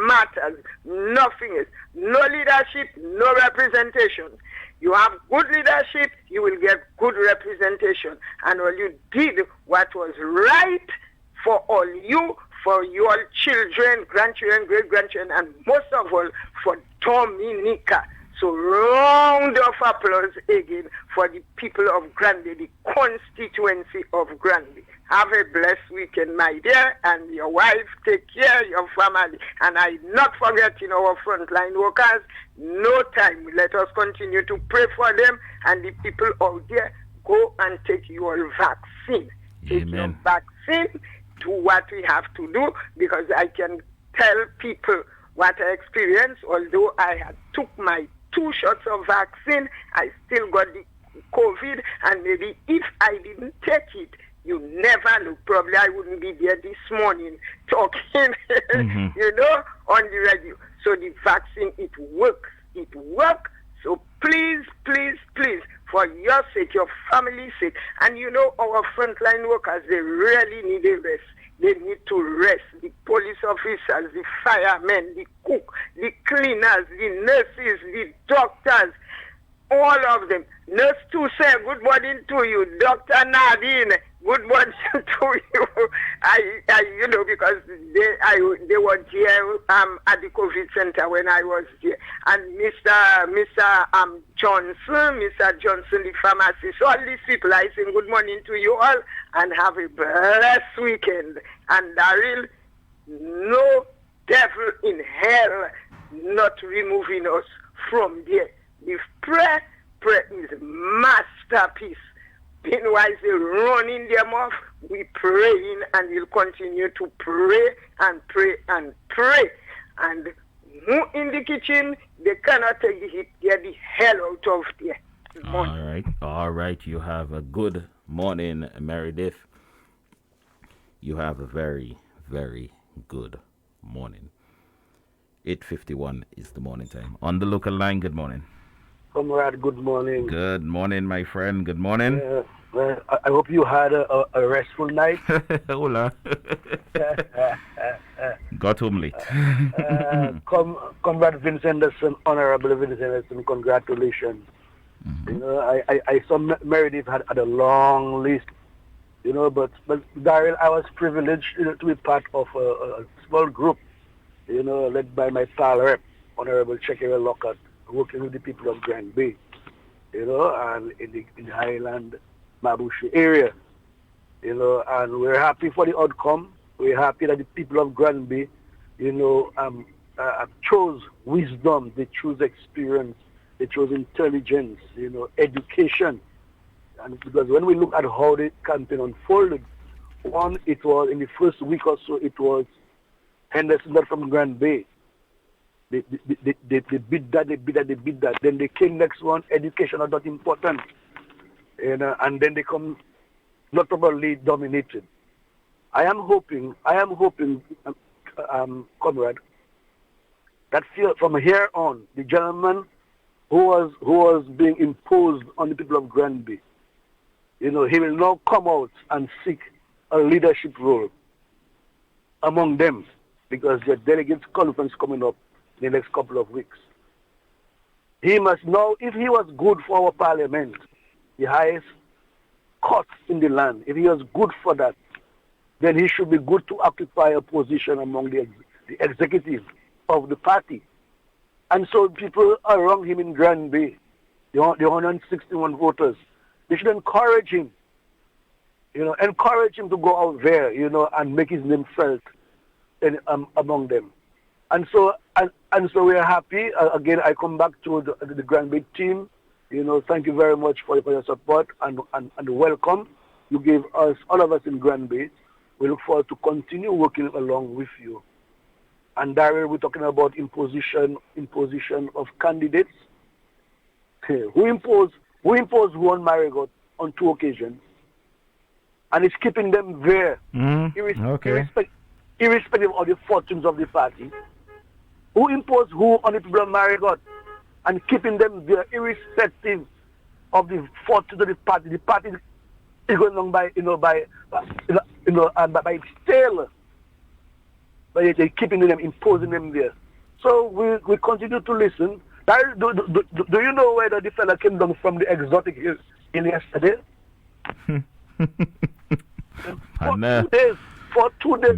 matters. Nothing else. No leadership, no representation. You have good leadership, you will get good representation. And all you did what was right for all you, for your children, grandchildren, great-grandchildren, and most of all for Dominica. So round of applause again for the people of Granby, the constituency of Granby. Have a blessed weekend, my dear, and your wife. Take care of your family. And I not forgetting our frontline workers. No time. Let us continue to pray for them and the people out there. Go and take your vaccine. Take your vaccine. Do what we have to do, because I can tell people what I experienced. Although I had took my 2 shots of vaccine, I still got the COVID, and maybe if I didn't take it, you never know. Probably I wouldn't be there this morning talking, on the radio. So the vaccine, it works. It works. So please, please, please, for your sake, your family's sake, and our frontline workers, they really need a rest. They need to rest. The police officers, the firemen, the cook, the cleaners, the nurses, the doctors, all of them. Nurse to say good morning to you. Dr. Nadine, good morning to you. Because they were here at the COVID center when I was there. And Mr. Johnson, the pharmacist, all these people, I say good morning to you all and have a blessed weekend. And Daryl, no devil in hell not removing us from there. If prayer is masterpiece. Meanwhile, they run in their mouth, we praying, and we'll continue to pray and pray and pray. And in the kitchen, they cannot take the heat. Get the hell out of there. All right. You have a good morning, Meredith. You have a very, very good morning. 8:51 is the morning time. On the local line, good morning. Comrade, good morning. Good morning, my friend. Good morning. Well, I hope you had a restful night. Hola. Got home late. Comrade Vince Anderson, Honorable Vince Anderson, congratulations. You know, I saw Meredith had a long list, you know, but Daryl, I was privileged, you know, to be part of a small group, you know, led by my pal rep, Honorable Chekere Lockhart, working with the people of Grand Bay, you know, and in the Highland, Mabushi area, you know, and we're happy for the outcome. We're happy that the people of Grand Bay, you know, chose wisdom, they chose experience, they chose intelligence, you know, education. And because when we look at how the campaign unfolded, one, it was in the first week or so, it was Henderson not from Grand Bay. They beat that. Then they came next one, education are not important. You know, and then they come not properly dominated. I am hoping, comrade, that from here on, the gentleman who was being imposed on the people of Granby, you know, he will now come out and seek a leadership role among them, because the delegates conference coming up in the next couple of weeks. He must know, if he was good for our parliament, the highest court in the land, if he was good for that, then he should be good to occupy a position among the executive of the party. And so people around him in Grand Bay, the 161 voters, they should encourage him, you know, to go out there, you know, and make his name felt among them. And so we are happy. Again, I come back to the Grand Bay team. You know, thank you very much for your support and welcome you gave us, all of us in Grand Bay. We look forward to continue working along with you. And Daryl, we're talking about imposition of candidates. Who imposed who on Marigot on 2 occasions, and it's keeping them there, irrespective of the fortunes of the party. Who imposed who on the people of Marigot, and keeping them there, irrespective of the fortunes of the party. The party is going along by its tail. But they're keeping them, imposing them there. So we continue to listen. Do you know whether the fella came down from the exotic hill yesterday? For 2 days,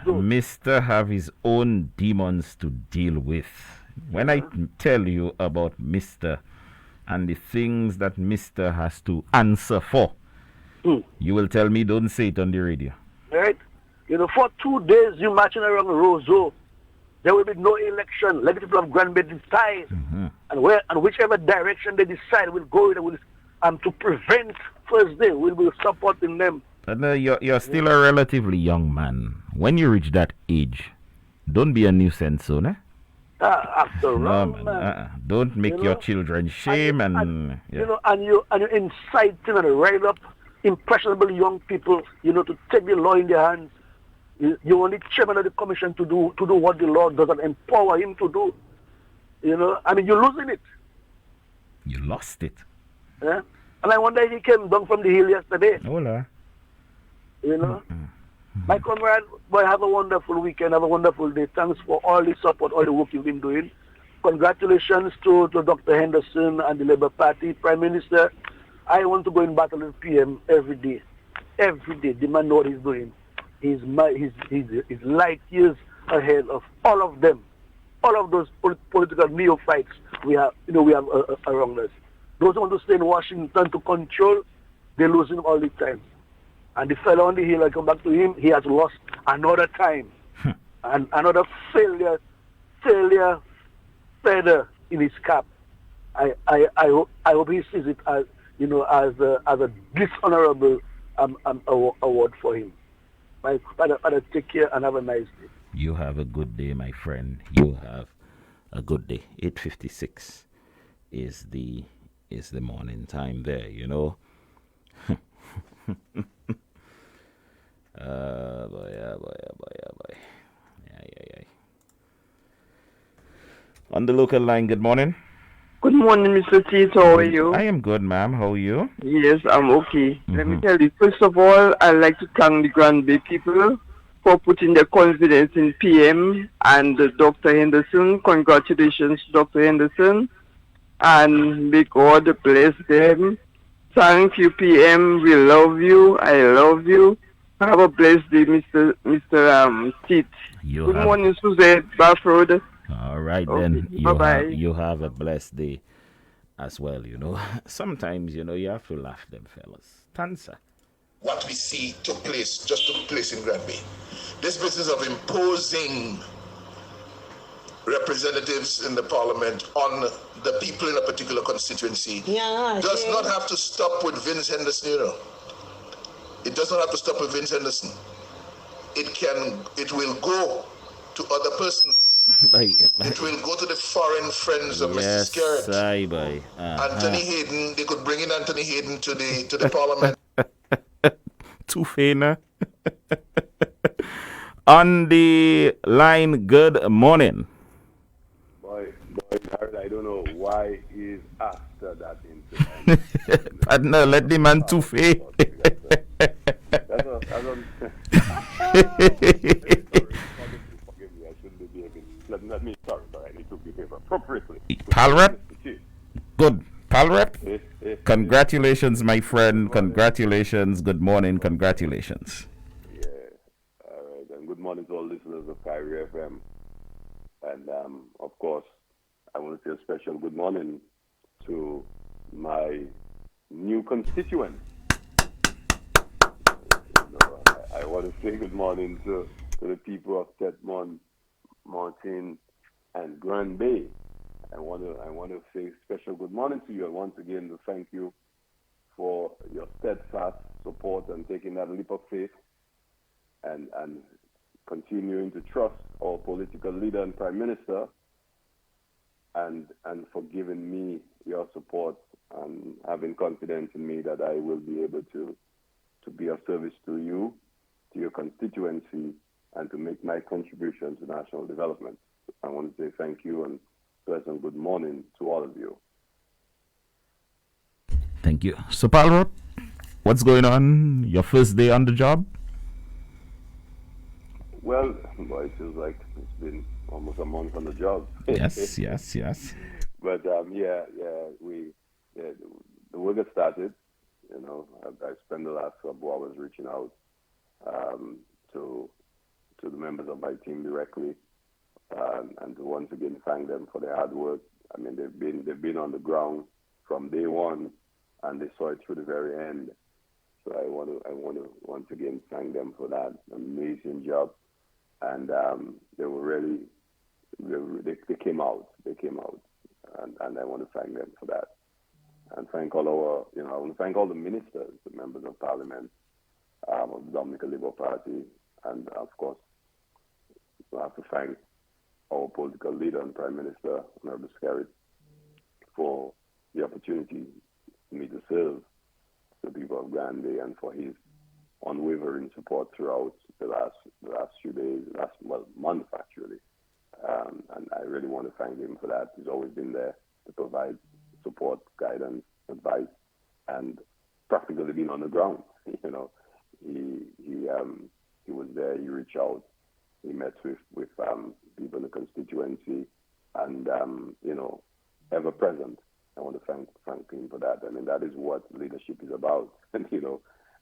Mr. have his own demons to deal with. When I tell you about Mr. and the things that Mr. has to answer for, you will tell me don't say it on the radio. Right? You know, for 2 days you marching around Roseau. There will be no election. Let the people of Granby decide, and whichever direction they decide will go to prevent first day. We'll be supporting them. But you're still a relatively young man. When you reach that age, don't be a nuisance, so, ne? After all, don't make your children shame you know, and you inciting and rile up impressionable young people, you know, to take the law in their hands. You only chairman of the commission to do what the law doesn't empower him to do. You know, I mean, you're losing it. You lost it. Yeah? And I wonder if he came down from the hill yesterday. Hola. You know? My comrade, boy, have a wonderful weekend, have a wonderful day. Thanks for all the support, all the work you've been doing. Congratulations to Dr. Henderson and the Labour Party. Prime Minister, I want to go in battle with PM every day. Every day. The man know what he's doing. He's light years ahead of all of them. All of those political neophytes we have around us. Those who want to stay in Washington to control, they're losing all the time. And the fellow on the hill, I come back to him, he has lost another time. And another failure feather in his cap. I hope he sees it as, you know, as a dishonorable award for him. My father, take care and have a nice day. You have a good day, my friend. You have a good day. 8:56 is the morning time there, you know. Boy, yeah, boy, yeah, boy, yeah, boy. Yeah. On the local line, good morning. Good morning, Mr. Tate. How are you? I am good, ma'am. How are you? Yes, I'm okay. Let me tell you, first of all, I'd like to thank the Grand Bay people for putting their confidence in PM and Dr. Henderson. Congratulations, Dr. Henderson. And may God bless them. Thank you, PM. We love you. I love you. Have a blessed day, Mr. Tate. Good morning, Suzette Bafford. All right, Okay, then. bye-bye. You have a blessed day as well, you know. Sometimes, you know, you have to laugh them fellas. Tansa. What we see just took place in Granby. This business of imposing representatives in the parliament on the people in a particular constituency does not have to stop with Vince Henderson, you know. It does not have to stop with Vince Henderson. It will go to other persons. It will go to the foreign friends of Mr. Skerritt. Anthony Hayden, they could bring in Anthony Hayden to the parliament. Tufena. On the line, good morning. Boy, Harold, I don't know why he's after that incident. Partner, let the man Tufe. Forgive me, I shouldn't be behaving. Let me, sorry, I need to behave appropriately. Palrep? Good. Palrep? Congratulations, my friend. Congratulations. Good morning. Congratulations. Yeah. All right. And good morning to all listeners of Kyrie FM. And, of course, I want to say a special good morning to my new constituents. I want to say good morning to the people of Tetmon, Martin, and Grand Bay. I want to say special good morning to you, and once again to thank you for your steadfast support and taking that leap of faith and continuing to trust our political leader and Prime Minister, and for giving me your support and having confidence in me that I will be able to be of service to you, to your constituency, and to make my contribution to national development. I want to say thank you and pleasant good morning to all of you. Thank you. So, Palrop, what's going on? Your first day on the job? Well, boy, it feels like it's been almost a month on the job. Yes. But the work has started. You know, I spent the last couple hours reaching out to the members of my team directly, and to once again thank them for their hard work. I mean, they've been on the ground from day one, and they saw it through the very end. So I want to once again thank them for that amazing job. And they were really they came out, and I want to thank them for that. And thank all I want to thank all the ministers, the members of Parliament of the Dominican Labour Party, and of course, I have to thank our political leader and Prime Minister, Honorable Skerritt, for the opportunity for me to serve the people of Granby and for his unwavering support throughout the last few days, month actually. And I really want to thank him for that. He's always been there to provide support, guidance, advice, and practically been on the ground. You know, he was there. He reached out. He met with people in the constituency, and ever present. I want to thank him for that. I mean, that is what leadership is about. And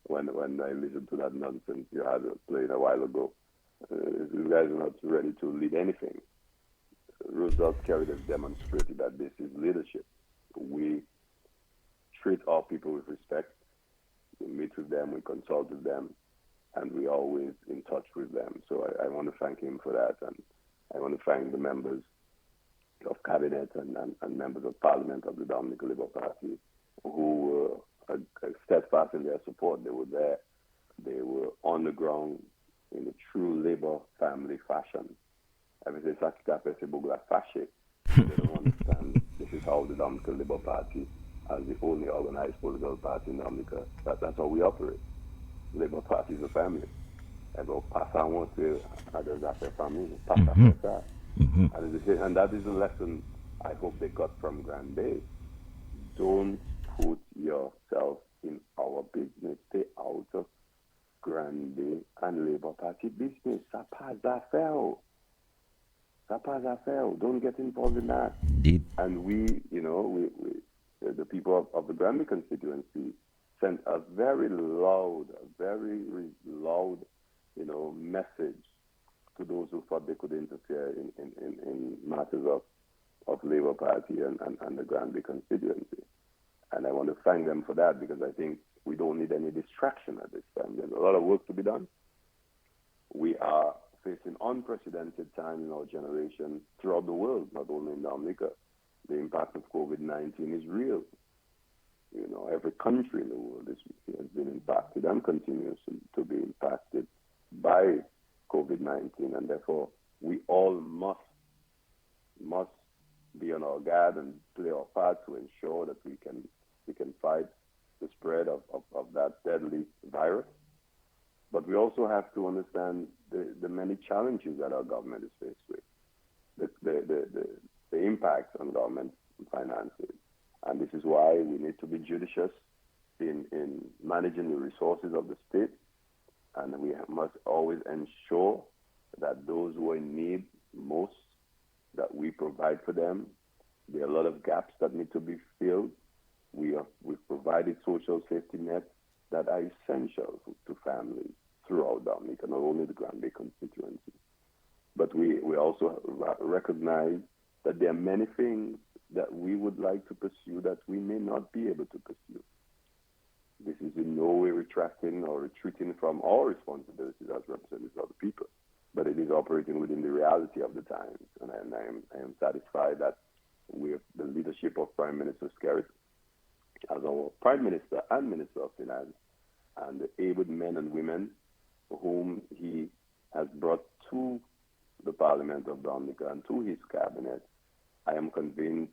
when I listened to that nonsense you had played a while ago, you guys are not ready to lead anything. Roosevelt Skerritt has demonstrated that this is leadership. We treat our people with respect. We meet with them, we consult with them, and we're always in touch with them. So I want to thank him for that, and I want to thank the members of cabinet and members of parliament of the Dominican Labour Party who were steadfast in their support. They were there. They were on the ground in a true Labour family fashion. Everything fashion. They don't understand this is how the Dominica Labour Party, as the only organized political party in Dominica, that's how we operate. Labour Party is a family. About pass on to others after family, pass after that. And that is the lesson I hope they got from Grand Bay. Don't put yourself in our business. Stay out of Grand Bay and Labour Party business. Ça pas affaire. Don't get involved in that. Indeed. And we the people of the Grand Bay constituency sent a very loud, message to those who thought they could interfere in matters of Labour Party and the Grand Bay constituency. And I want to thank them for that, because I think we don't need any distraction at this time. There's a lot of work to be done. We are facing unprecedented time in our generation throughout the world, not only in Dominica. The impact of COVID-19 is real. Every country in the world has been impacted and continues to be impacted by COVID-19, and therefore we all must be on our guard and play our part to ensure that we can fight the spread of that deadly virus. But we also have to understand the many challenges that our government is faced with, the impact on government finances. And this is why we need to be judicious in managing the resources of the state. And we must always ensure that those who are in need most, that we provide for them. There are a lot of gaps that need to be filled. We've provided social safety nets that are essential to families throughout Dominica, not only the Grand Bay constituency. But we also recognize that there are many things that we would like to pursue that we may not be able to pursue. This is in no way retracting or retreating from our responsibilities as representatives of the people, but it is operating within the reality of the times. And I am satisfied that with the leadership of Prime Minister Skerritt, as our Prime Minister and Minister of Finance, and the able men and women whom he has brought to the Parliament of Dominica and to his cabinet, I am convinced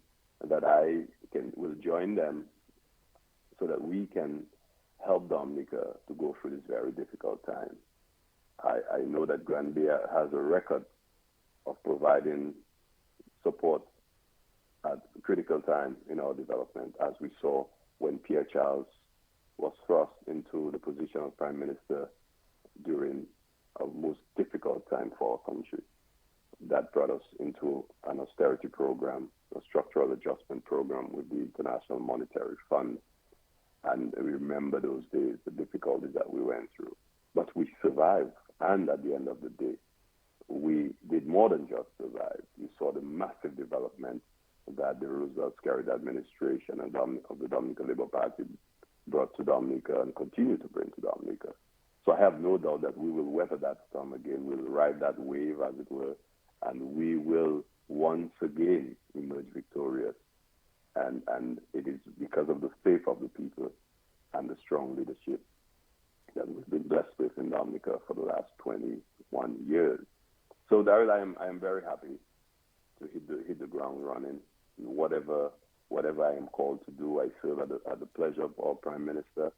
that I will join them so that we can help Dominica to go through this very difficult time. I know that Grand Bay has a record of providing support at critical time in our development, as we saw when Pierre Charles was thrust into the position of Prime Minister during a most difficult time for our country. That brought us into an austerity program, a structural adjustment program with the International Monetary Fund. And we remember those days, the difficulties that we went through. But we survived, and at the end of the day, we did more than just survive. We saw the massive development that the Roosevelt-Skerritt administration and of the Dominica Labour Party brought to Dominica and continue to bring to Dominica. So I have no doubt that we will weather that storm again. We'll ride that wave, as it were, and we will once again emerge victorious. And it is because of the faith of the people and the strong leadership that we've been blessed with in Dominica for the last 21 years. So, Daryl, I am very happy to hit the ground running. Whatever I am called to do, I serve at the pleasure of our Prime Minister.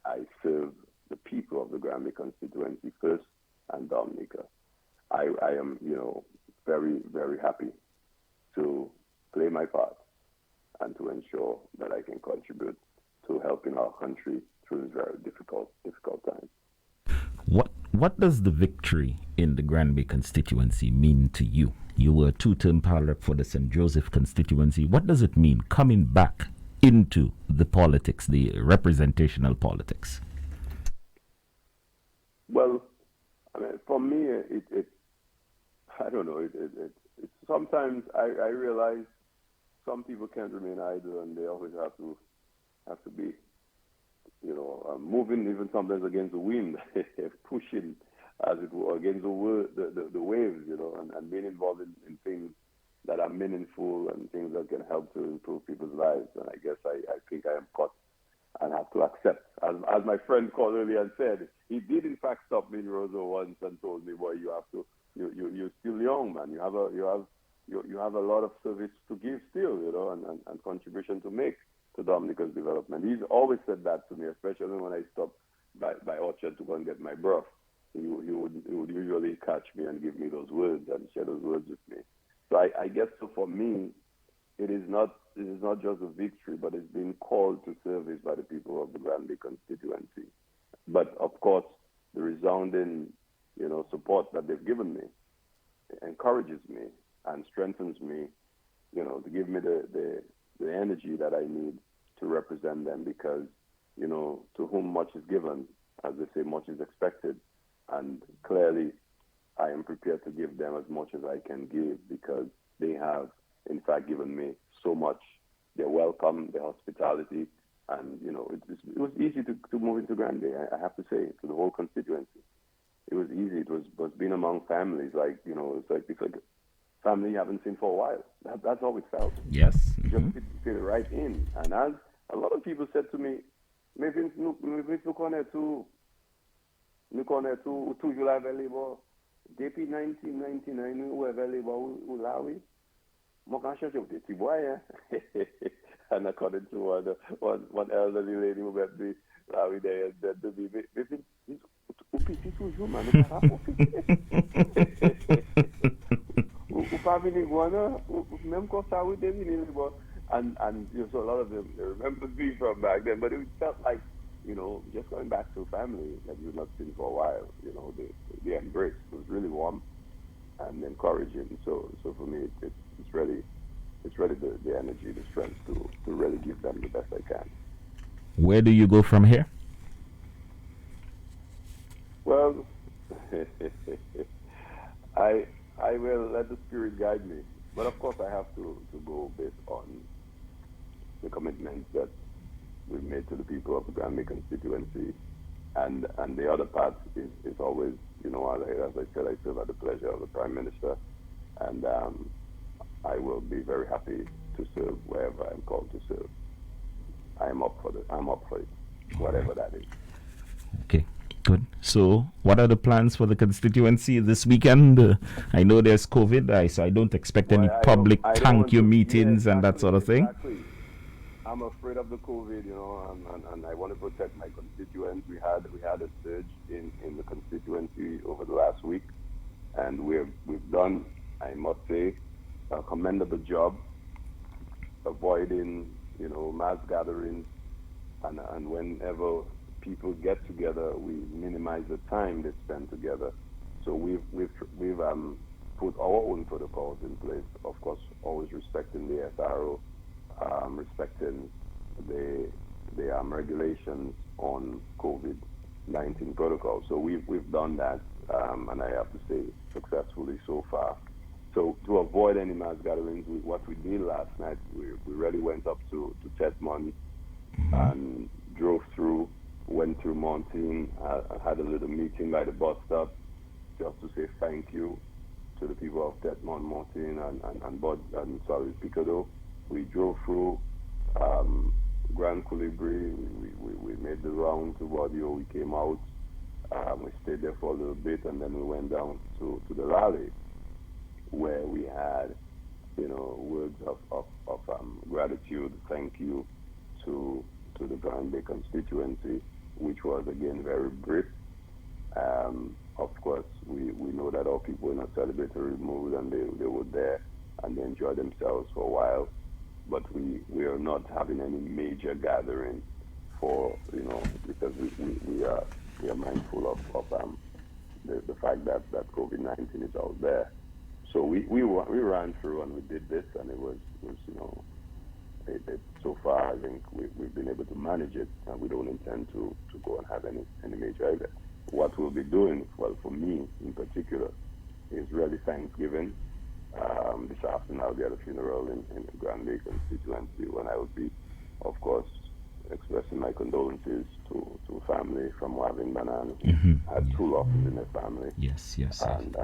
I serve the people of the Grand Bay constituency first and Dominica. I am, very, very happy to play my part and to ensure that I can contribute to helping our country through this very difficult time. What does the victory in the Grand Bay constituency mean to you? You were a two-term power rep for the St. Joseph constituency. What does it mean coming back into the politics, the representational politics? Well, for me, it I don't know. It sometimes I realize some people can't remain idle, and they always have to be, moving even sometimes against the wind, pushing, as it were, against the waves, and being involved in things that are meaningful and things that can help to improve people's lives. And I guess I think I am caught and have to accept. As my friend called earlier and said, he did in fact stop me in Roseau once and told me, "Boy, you have to, you're still young, man. You have a lot of service to give still, and contribution to make to Dominica's development." He's always said that to me, especially when I stopped by Orchard to go and get my broth. He would usually catch me and give me those words and share those words with me. So I guess so for me, it is not just a victory, but it's been called to service by the people of the Grand Bay constituency. But of course, the resounding, support that they've given me encourages me and strengthens me, to give me the energy that I need to represent them, because, to whom much is given, as they say, much is expected. And clearly, I am prepared to give them as much as I can give, because they have, in fact, given me so much. Their welcome, their hospitality, and, it was easy to move into Grand Bay, I have to say, to the whole constituency. It was easy. It was being among families, it's like family you haven't seen for a while. That's how it felt. Yes. Just fit right in. And as a lot of people said to me, maybe nous connaissons toujours available. Depuis 1999, nous available au Lawi. Moi, quand je cherche des petits boys, and according to one elderly lady who met me, Lawi there said to me, "Ou petit toujours, man, ou pas ou pas venir guana, même quand ça oui deviner libre." And so a lot of them they remember me from back then, but it felt like, just going back to family that you've not seen for a while. The embrace was really warm and encouraging. So for me, it's really the energy, the strength to really give them the best I can. Where do you go from here? Well, I will let the spirit guide me, but of course I have to go based on the commitments that we've made to the people of the Grand Bay constituency, and the other part is always, as I said, I serve at the pleasure of the Prime Minister, and I will be very happy to serve wherever I'm called to serve. I'm up for it, whatever that is. Okay, good. So, what are the plans for the constituency this weekend? I know there's COVID, so I don't expect any public thank you meetings and that sort of thing. Exactly. I'm afraid of the COVID, and I want to protect my constituents. We had a surge in the constituency over the last week, and we've done, I must say, a commendable job avoiding, mass gatherings, and whenever people get together, we minimize the time they spend together. So we've put our own protocols in place, of course, always respecting the SRO, respecting the regulations on COVID-19 protocols. So we've done that, and I have to say successfully so far. So to avoid any mass gatherings, what we did last night, we really went up to Tetmon and drove through, went through Mountain, had a little meeting by the bus stop just to say thank you to the people of Tetmon, Mountain, and Picado. We drove through Grand Colibri. We made the round to Wadio. We came out. We stayed there for a little bit, and then we went down to the rally, where we had, words of gratitude, thank you to the Grand Bay constituency, which was again very brief. Of course, we know that our people in a celebratory mood, and they were there and they enjoyed themselves for a while. But we are not having any major gathering for, because we are mindful of the fact that COVID-19 is out there. So we ran through and we did this, and it was so far I think we've been able to manage it, and we don't intend to go and have any major event. What we'll be doing, well, for me in particular, is really Thanksgiving. This afternoon I'll be at a funeral in the Grand Bay constituency, when I will be, of course, expressing my condolences to family from Wavin Banan, who had two losses in their family. Yes. And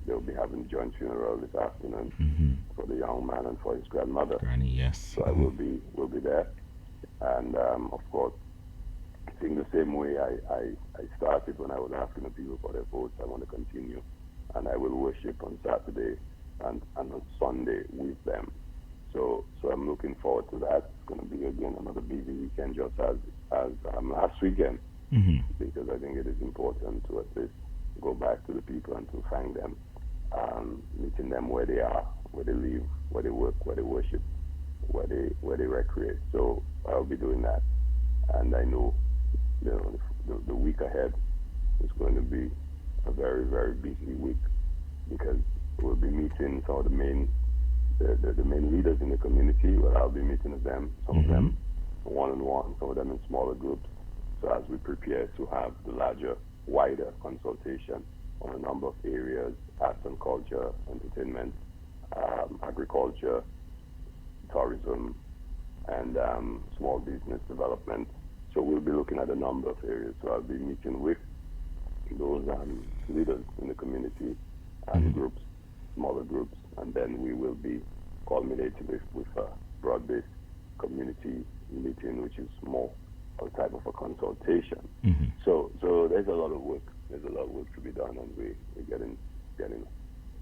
they'll be having joint funeral this afternoon for the young man and for his grandmother. Granny, yes. So I will be there. And of course, I think the same way I started when I was asking the people for their votes, I want to continue. And I will worship on Saturday and on Sunday with them. So I'm looking forward to that. It's going to be, again, another busy weekend just as last weekend. Because I think it is important to at least go back to the people and to thank them, meeting them where they are, where they live, where they work, where they worship, where they recreate. So I'll be doing that, and I know, the week ahead is going to be a very, very busy week because we'll be meeting some of the main leaders in the community. Where I'll be meeting with them, some of them one-on-one, some of them in smaller groups. So as we prepare to have the larger, wider consultation on a number of areas, arts and culture, entertainment, agriculture, tourism, and small business development. So we'll be looking at a number of areas. So I'll be meeting with those leaders in the community and groups, smaller groups, and then we will be culminating with a broad-based community meeting, which is more a type of a consultation. So there's a lot of work. There's a lot of work to be done, and we're getting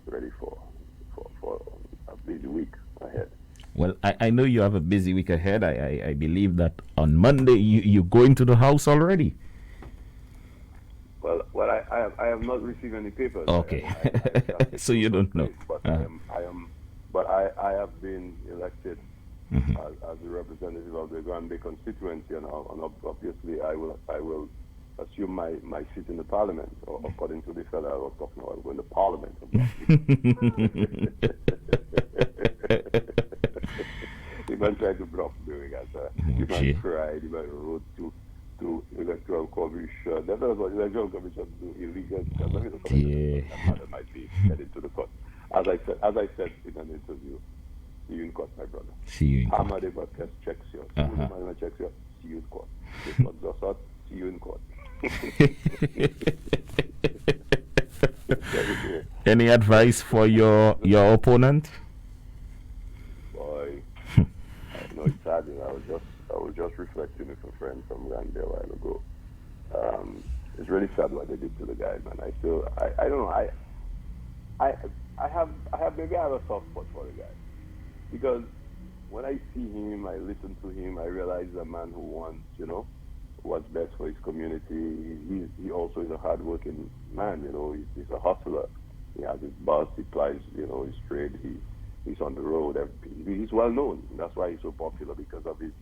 ready for a busy week ahead. Well, I know you have a busy week ahead. I believe that on Monday you go into the house already. Well, I have not received any papers. Okay, so you don't know. But I have been elected as a representative of the Grand Bay constituency, and obviously I will assume my seat in the parliament, or according to this fellow I was talking about, going to parliament. He might try to block doing that. He might cried, he might wrote to electoral commission. That's what electoral commission do illegal stuff. That might be headed to the court. As I said in an interview, see you in court, my brother. See you in court. Hammer the broadcast checks you. Checks you. See you in court. If not just out, see you in court. Any advice for your opponent? Boy, no, it's sad. I was just reflecting with a friend from Grand Bay a while ago. It's really sad what they did to the guy, man. I don't know. I have maybe I have a soft spot for the guy because when I see him, I listen to him, I realize a man who wants, what's best for his community. He also is a hardworking man, he's a hustler. He has his bus, he plies, his trade, he's on the road. He's well known. That's why he's so popular, because of his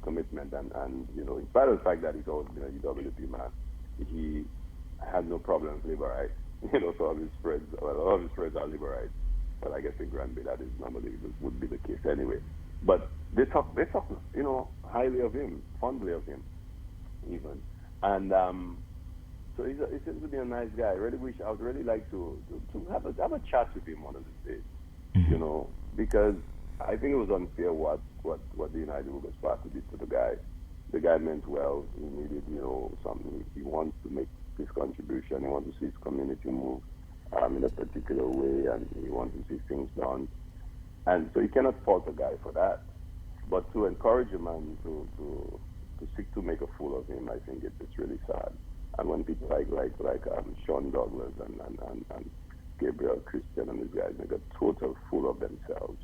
commitment and in spite of the fact that he's always been a UWP man, he had no problem with labor rights. Some of his friends, a lot of his friends are labor rights, but I guess in Grand Bay that is normally would be the case anyway. But they talk, highly of him, fondly of him, even. And so he seems to be a nice guy. I would really like to have a chat with him one of these days, because I think it was unfair what the United Workers Party did to the guy. The guy meant well. He needed, something. He wants to make his contribution. He wants to see his community move in a particular way, and he wants to see things done. And so you cannot fault the guy for that. But to encourage a man to seek to make a fool of him, I think it's really sad. And when people like Sean Douglas and Gabriel Christian and these guys make a total fool of themselves,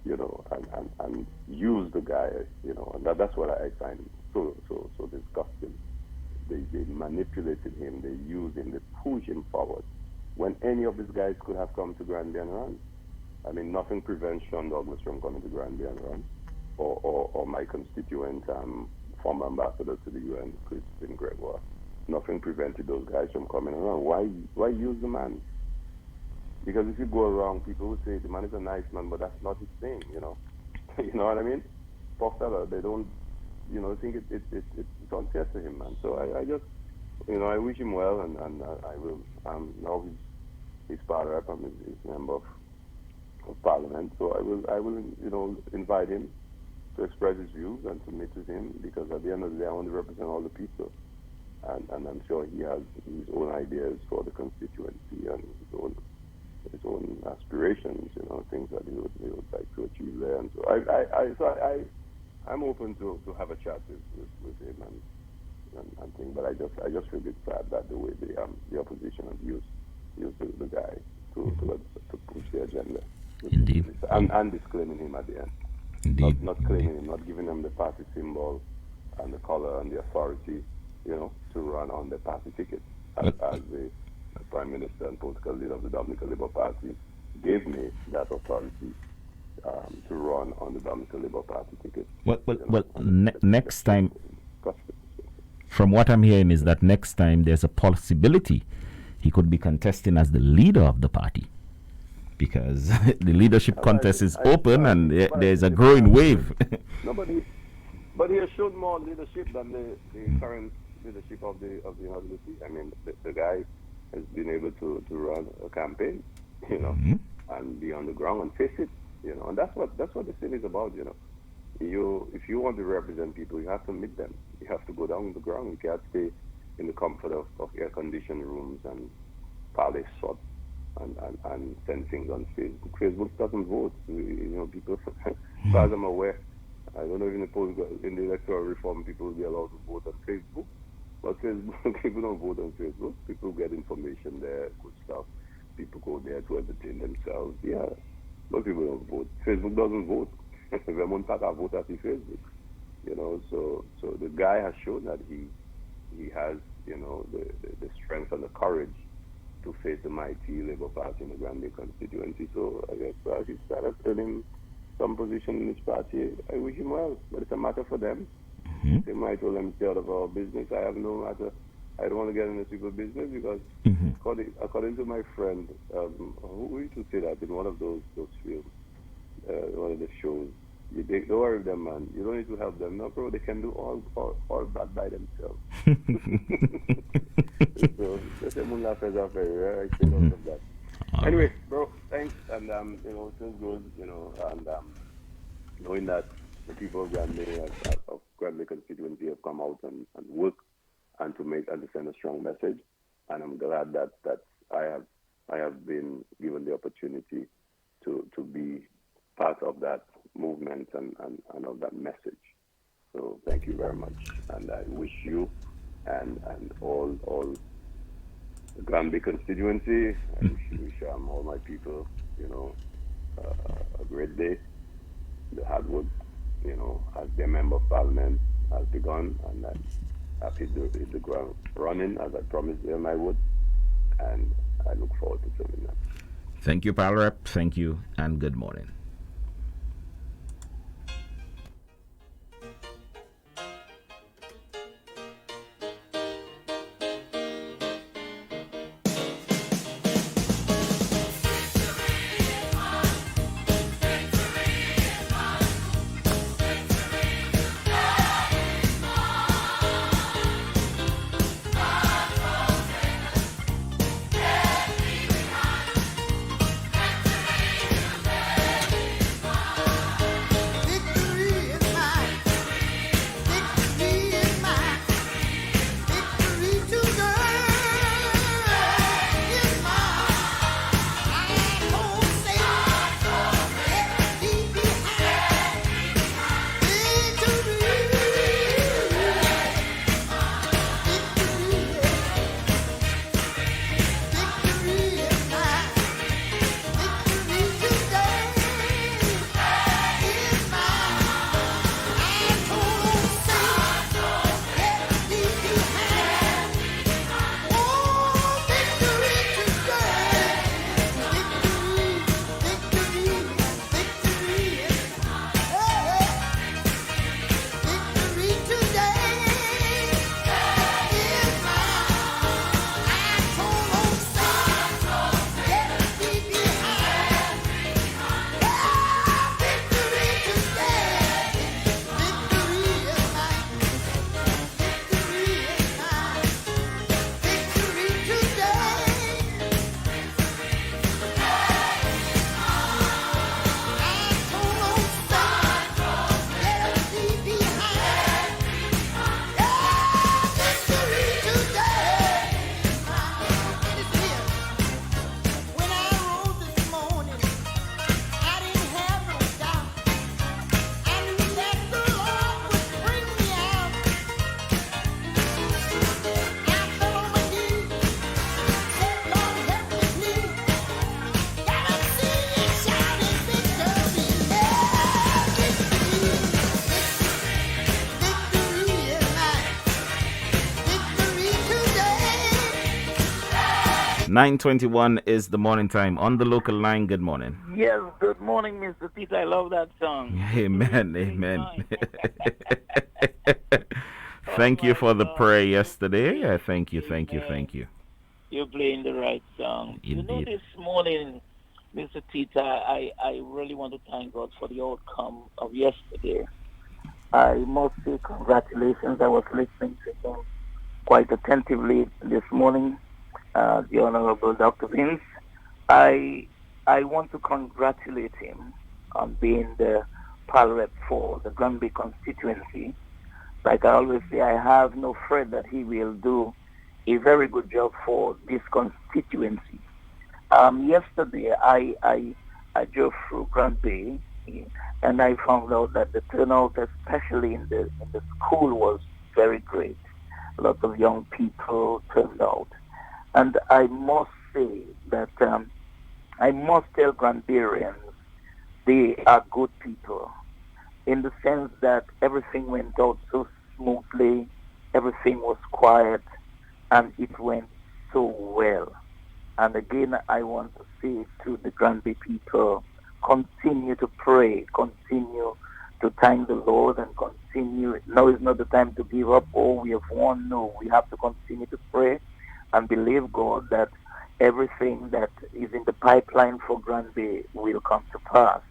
and use the guy, and that's what I find so disgusting. They manipulated him, they used him, they pushed him forward. When any of these guys could have come to Grand Bay and run. I mean, nothing prevents Sean Douglas from coming to Grand Bay and run, or my constituent, former ambassador to the UN, Christine Gregoire. Nothing prevented those guys from coming and run. Why use the man? Because if you go around, people will say the man is a nice man, but that's not his thing, You know what I mean? Poor fella, they don't, think it's unfair to him, man. So I just, I wish him well, and I will. Now he's part rep, he's member of Parliament, so I will, invite him to express his views and to meet with him, because at the end of the day, I want to represent all the people, and I'm sure he has his own ideas for the constituency and his own aspirations, things that he would like to achieve there. And so I'm open to have a chat with him and and things. But I just feel it's sad that the way the opposition has used the guy to push the agenda. Indeed. And disclaiming him at the end. Indeed. Not claiming him, not giving him the party symbol and the color and the authority, to run on the party ticket. As the Prime Minister and political leader of the Dominican Labour Party gave me that authority to run on the Dominican Labour Party ticket. Next time, from what I'm hearing, is that next time there's a possibility he could be contesting as the leader of the party, because the leadership contest is open and there's a growing wave. But he has shown more leadership than the current leadership of the NWC. I mean, the guy has been able to run a campaign, and be on the ground and face it, and that's what the thing is about, If you want to represent people, you have to meet them. You have to go down on the ground. You can't stay in the comfort of air-conditioned rooms and palace shots and send things on Facebook. Facebook doesn't vote. People, as far as I'm aware, I don't know if in the electoral reform people will be allowed to vote on Facebook. But Facebook, people don't vote on Facebook. People get information there, good stuff. People go there to entertain themselves. Yeah, but people don't vote. Facebook doesn't vote. Vermont Park vote at the Facebook. So the guy has shown that he has, the strength and the courage to face the mighty Labour Party in the Grand Bay constituency. So I guess he started earning some position in his party. I wish him well, but it's a matter for them. They might tell them stay out of our business. I have no matter. I don't want to get in the people business because, according to my friend, who used to say that in one of those films, one of the shows, don't worry with them, man. You don't need to help them. No, bro, they can do all that by themselves. So, just a moon laughers are very rare. I take out of that. Anyway, bro, thanks. And, it feels good, and knowing that the people of Grand Bay, of Grand Bay constituency have come out and work and to send a strong message. And I'm glad that I have been given the opportunity to be part of that movement and of that message. So thank you very much. And I wish you and all the Grand Bay constituency, I wish all my people, a great day. The hard work, as their member of parliament has begun, and I'm happy to hit the ground running as I promised them I would, and I look forward to serving them. Thank you, Pal Rep. Thank you, and good morning. 9:21 is the morning time on the local line. Good morning. Yes, good morning, Mr. Tito. I love that song. Amen. Amen. Thank you for the prayer yesterday. Thank you. You're playing the right song. Indeed. You know, this morning, Mr. Tita, I really want to thank God for the outcome of yesterday. I must say congratulations. I was listening to him quite attentively this morning, the Honorable Dr. Vince. I want to congratulate him on being the PAL rep for the Granby constituency. Like I always say, I have no fear that he will do a very good job for this constituency. Yesterday, I drove through Granby, and I found out that the turnout, especially in the school, was very great. A lot of young people turned out, and I must say that I must tell Granbarians they are good people, in the sense that everything went out so smoothly, everything was quiet, and it went so well. And again, I want to say to the Granby people, continue to pray, continue to thank the Lord, and continue. Now is not the time to give up. Oh, we have won. No, we have to continue to pray and believe God that everything that is in the pipeline for Granby will come to pass.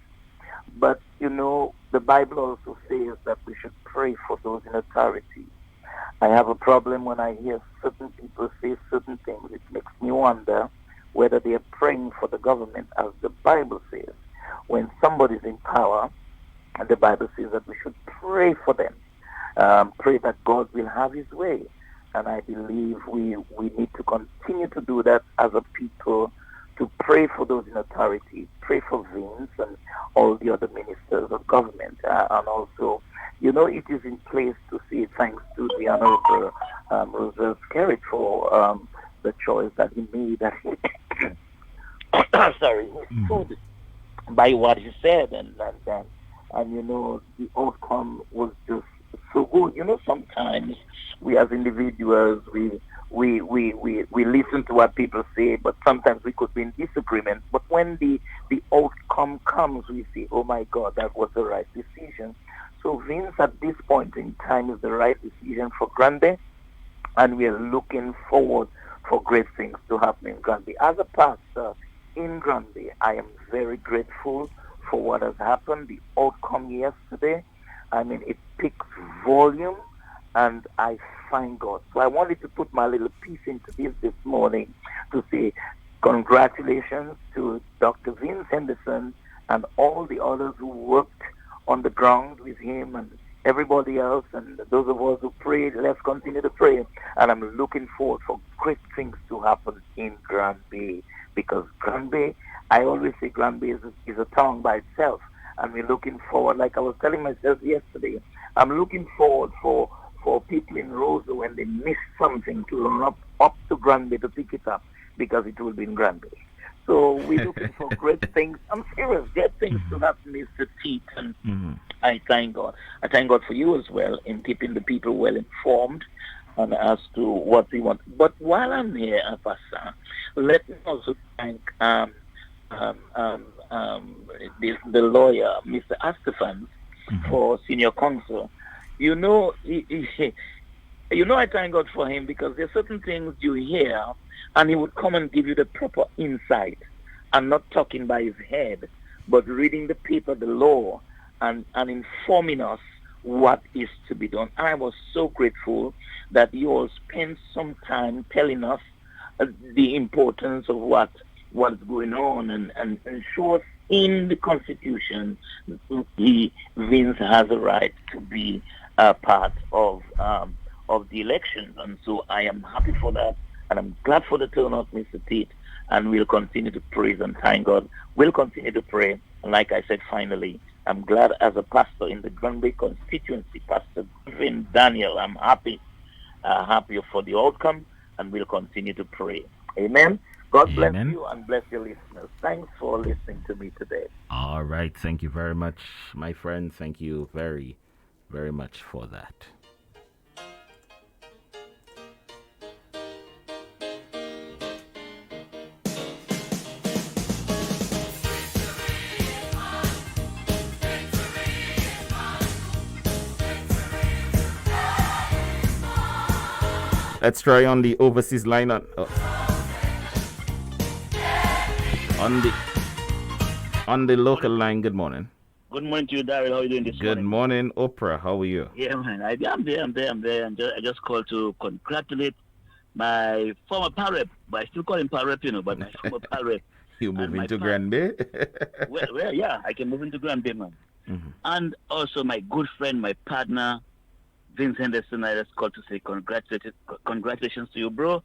But, you know, the Bible also says that we should pray for those in authority. I have a problem when I hear certain people say certain things. It makes me wonder whether they are praying for the government, as the Bible says. When somebody's in power, and the Bible says that we should pray for them, pray that God will have his way. And I believe we need to continue to do that as a people, to pray for those in authority, pray for Vince and all the other ministers of government. And also, you know, it is in place to say thanks to the Honorable Roosevelt Skerrit for the choice that he made. That he sorry, he stood by what he said, and you know, the outcome was just so good. You know, sometimes we as individuals, we listen to what people say, but sometimes we could be in disagreement. But when the outcome comes, we say, oh my God, that was the right decision. So Vince at this point in time is the right decision for Granby, and we are looking forward for great things to happen in Granby. As a pastor in Granby, I am very grateful for what has happened, the outcome yesterday. I mean, it speaks volume, and I thank God. So I wanted to put my little piece into this morning to say congratulations to Dr. Vince Henderson and all the others who worked on the ground with him, and everybody else, and those of us who prayed. Let's continue to pray. And I'm looking forward for great things to happen in Granby, because Granby, I always say Granby is a town by itself. And we're looking forward, like I was telling myself yesterday, I'm looking forward for people in Rosa, when they miss something, to run up to Granby to pick it up, because it will be in Granby. So we're looking for great things. I'm serious, great things to happen, Mr. Teat. And I thank God. I thank God for you as well in keeping the people well informed and as to what we want. But while I'm here, Pastor, let me also thank the lawyer, Mr. Astafan, for senior counsel. You know, I thank God for him, because there are certain things you hear, and he would come and give you the proper insight, and not talking by his head, but reading the paper, the law, and informing us what is to be done. And I was so grateful that you all spent some time telling us the importance of what's going on, and show us in the Constitution Vince has a right to be a part of the elections. And so I am happy for that, and I'm glad for the turnout, Mr. Tate, and we'll continue to praise and thank God. We'll continue to pray, and like I said, finally, I'm glad as a pastor in the Granby constituency, Pastor Vin Daniel, I'm happy for the outcome, and we'll continue to pray. Amen. God bless you and bless your listeners. Thanks for listening to me today. All right. Thank you very much, my friend. Thank you very, very much for that. Let's try on the overseas line on the local line. Good morning. Good morning to you, Daryl. How are you doing this Good morning, Oprah. How are you? Yeah, man. I'm there. I just called to congratulate my former pal rep, but I still call him pal rep, but my former pal rep. You move into Grand Bay? well, yeah, I can move into Grand Bay, man. Mm-hmm. And also my good friend, my partner, Vince Henderson. I just called to say congratulations to you, bro.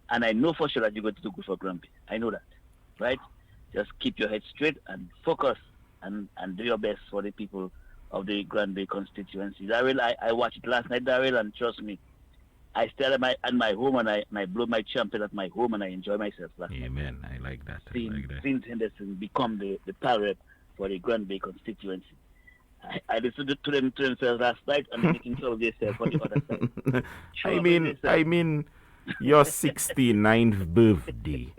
And I know for sure that you're going to do good for Grand Bay. I know that, right? Just keep your head straight and focus and do your best for the people of the Grand Bay constituency. Daryl, I watched it last night, Daryl, and trust me, I stayed at my home and I blew my trumpet at my home and I enjoy myself last night. Amen. I like that. Vince Henderson become the power rep for the Grand Bay constituency. I listened to themselves last night and they can tell themselves for the other side. I mean, your 69th birthday.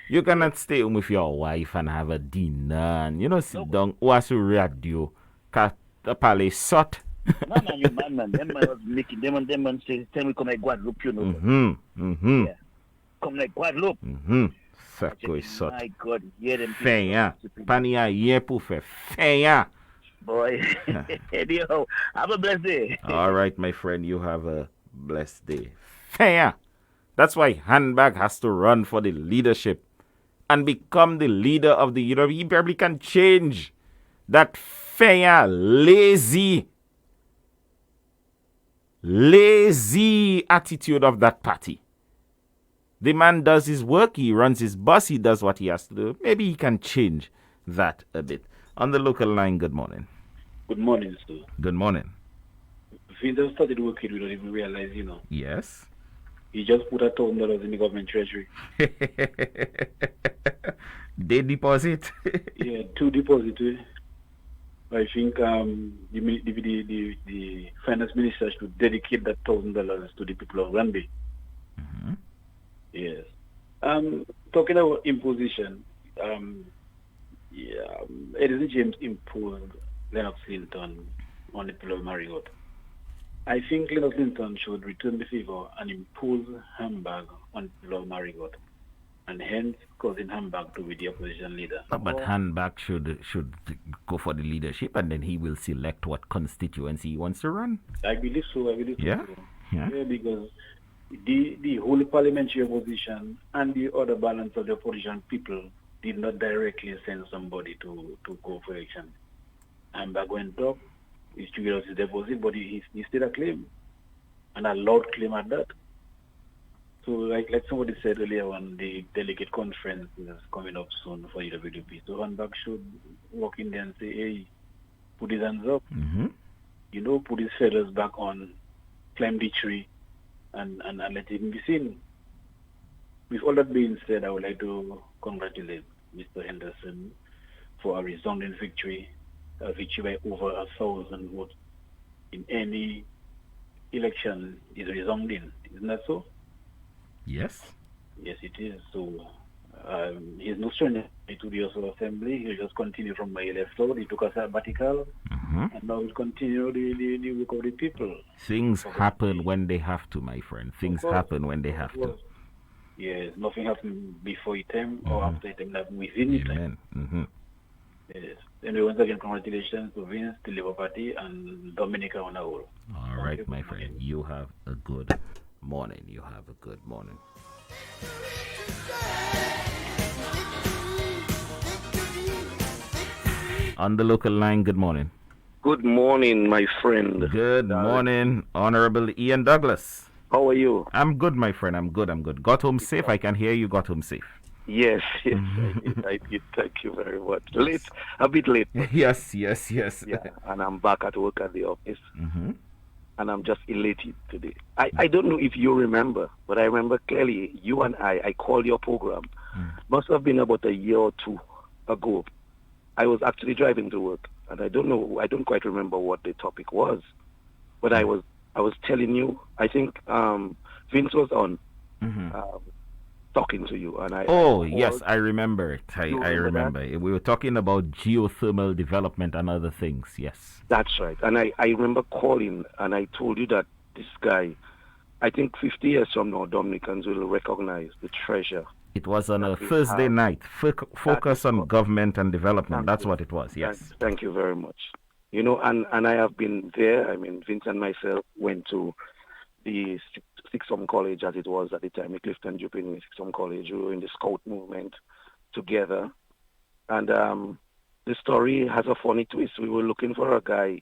You cannot stay home with your wife and have a dinner and, sit down, watch the radio, cut a palace sot. Man. Them man was making, them man say, tell me come like Guadeloupe, Yeah. Come like Guadeloupe. Sacco sot. My God, hear them. Fenya. Pania ye pour faire. Fenya. Boy, yo, have a blessed day. All right, my friend, you have a blessed day. Fenya. That's why Handbag has to run for the leadership and become the leader of the He probably can change that Fenya lazy attitude of that party. The man does his work, he runs his bus, he does what he has to do. Maybe he can change that a bit. On the local line, good morning. Good morning, sir. Good morning. Vince started working, we don't even realize, Yes. He just put $1,000 in the government treasury. They deposit? Yeah, 2 deposits. I think the finance minister should dedicate that $1,000 to the people of Grand Bay. Mm-hmm. Yes. Talking about imposition, Edison James imposed Lennox Clinton on the people of Marigot. I think Lennox Clinton should return the favor and impose Hamburg on the people of Marigot, and hence causing Hamburg to be the opposition leader. But Handbag should go for the leadership, and then he will select what constituency he wants to run. I believe so. Yeah. Yeah, because the whole parliamentary opposition and the other balance of the opposition people did not directly send somebody to go for election. Hamburg went up, he triggered his deposit, but he still a claim, and a loud claim at that. So, like somebody said earlier on, the delegate conference is coming up soon for UWP. So, Handbag should walk in there and say, hey, put his hands up, put his feathers back on, climb the tree, and let him be seen. With all that being said, I would like to congratulate Mr. Henderson for a resounding victory, a victory by over 1,000 votes in any election is resounding. Isn't that so? Yes. Yes, it is. So he's no stranger to the House of Assembly. He'll just continue from where he left out. He took a sabbatical, and now he'll continue the work of the people. Things happen when they have to, my friend. Things happen when they have to. Yes, nothing happened before his time or after his time, that within his time. Yes. Anyway, once again, congratulations to Vince, the Labour Party, and Dominica on a whole. All right, my friend. You have a good morning. You have a good morning. On the local line, good morning. Good morning, my friend. Good morning, Honorable Ian Douglas. How are you? I'm good, my friend. I'm good. Got home safe. I can hear you got home safe. Yes, I did. Thank you very much. Late, a bit late. Yes. Yeah, and I'm back at work at the office. And I'm just elated today. I don't know if you remember, but I remember clearly you and I called your program. Must have been about a year or two ago. I was actually driving to work, and I don't quite remember what the topic was, but I was telling you, I think Vince was on talking to you, and yes, I remember it. I remember. We were talking about geothermal development and other things. Yes, that's right. And I remember calling, and I told you that this guy I think 50 years from now, Dominicans will recognize the treasure. It was on a that we Thursday have. night. Focus on government and development. That's you. what it was. Yes. Thank you very much. You know, and I have been there. I mean, Vince and myself went to the Sixth Form College, as it was at the time, Clifton Jupilee Sixth Form College. We were in the Scout movement together. And the story has a funny twist. We were looking for a guy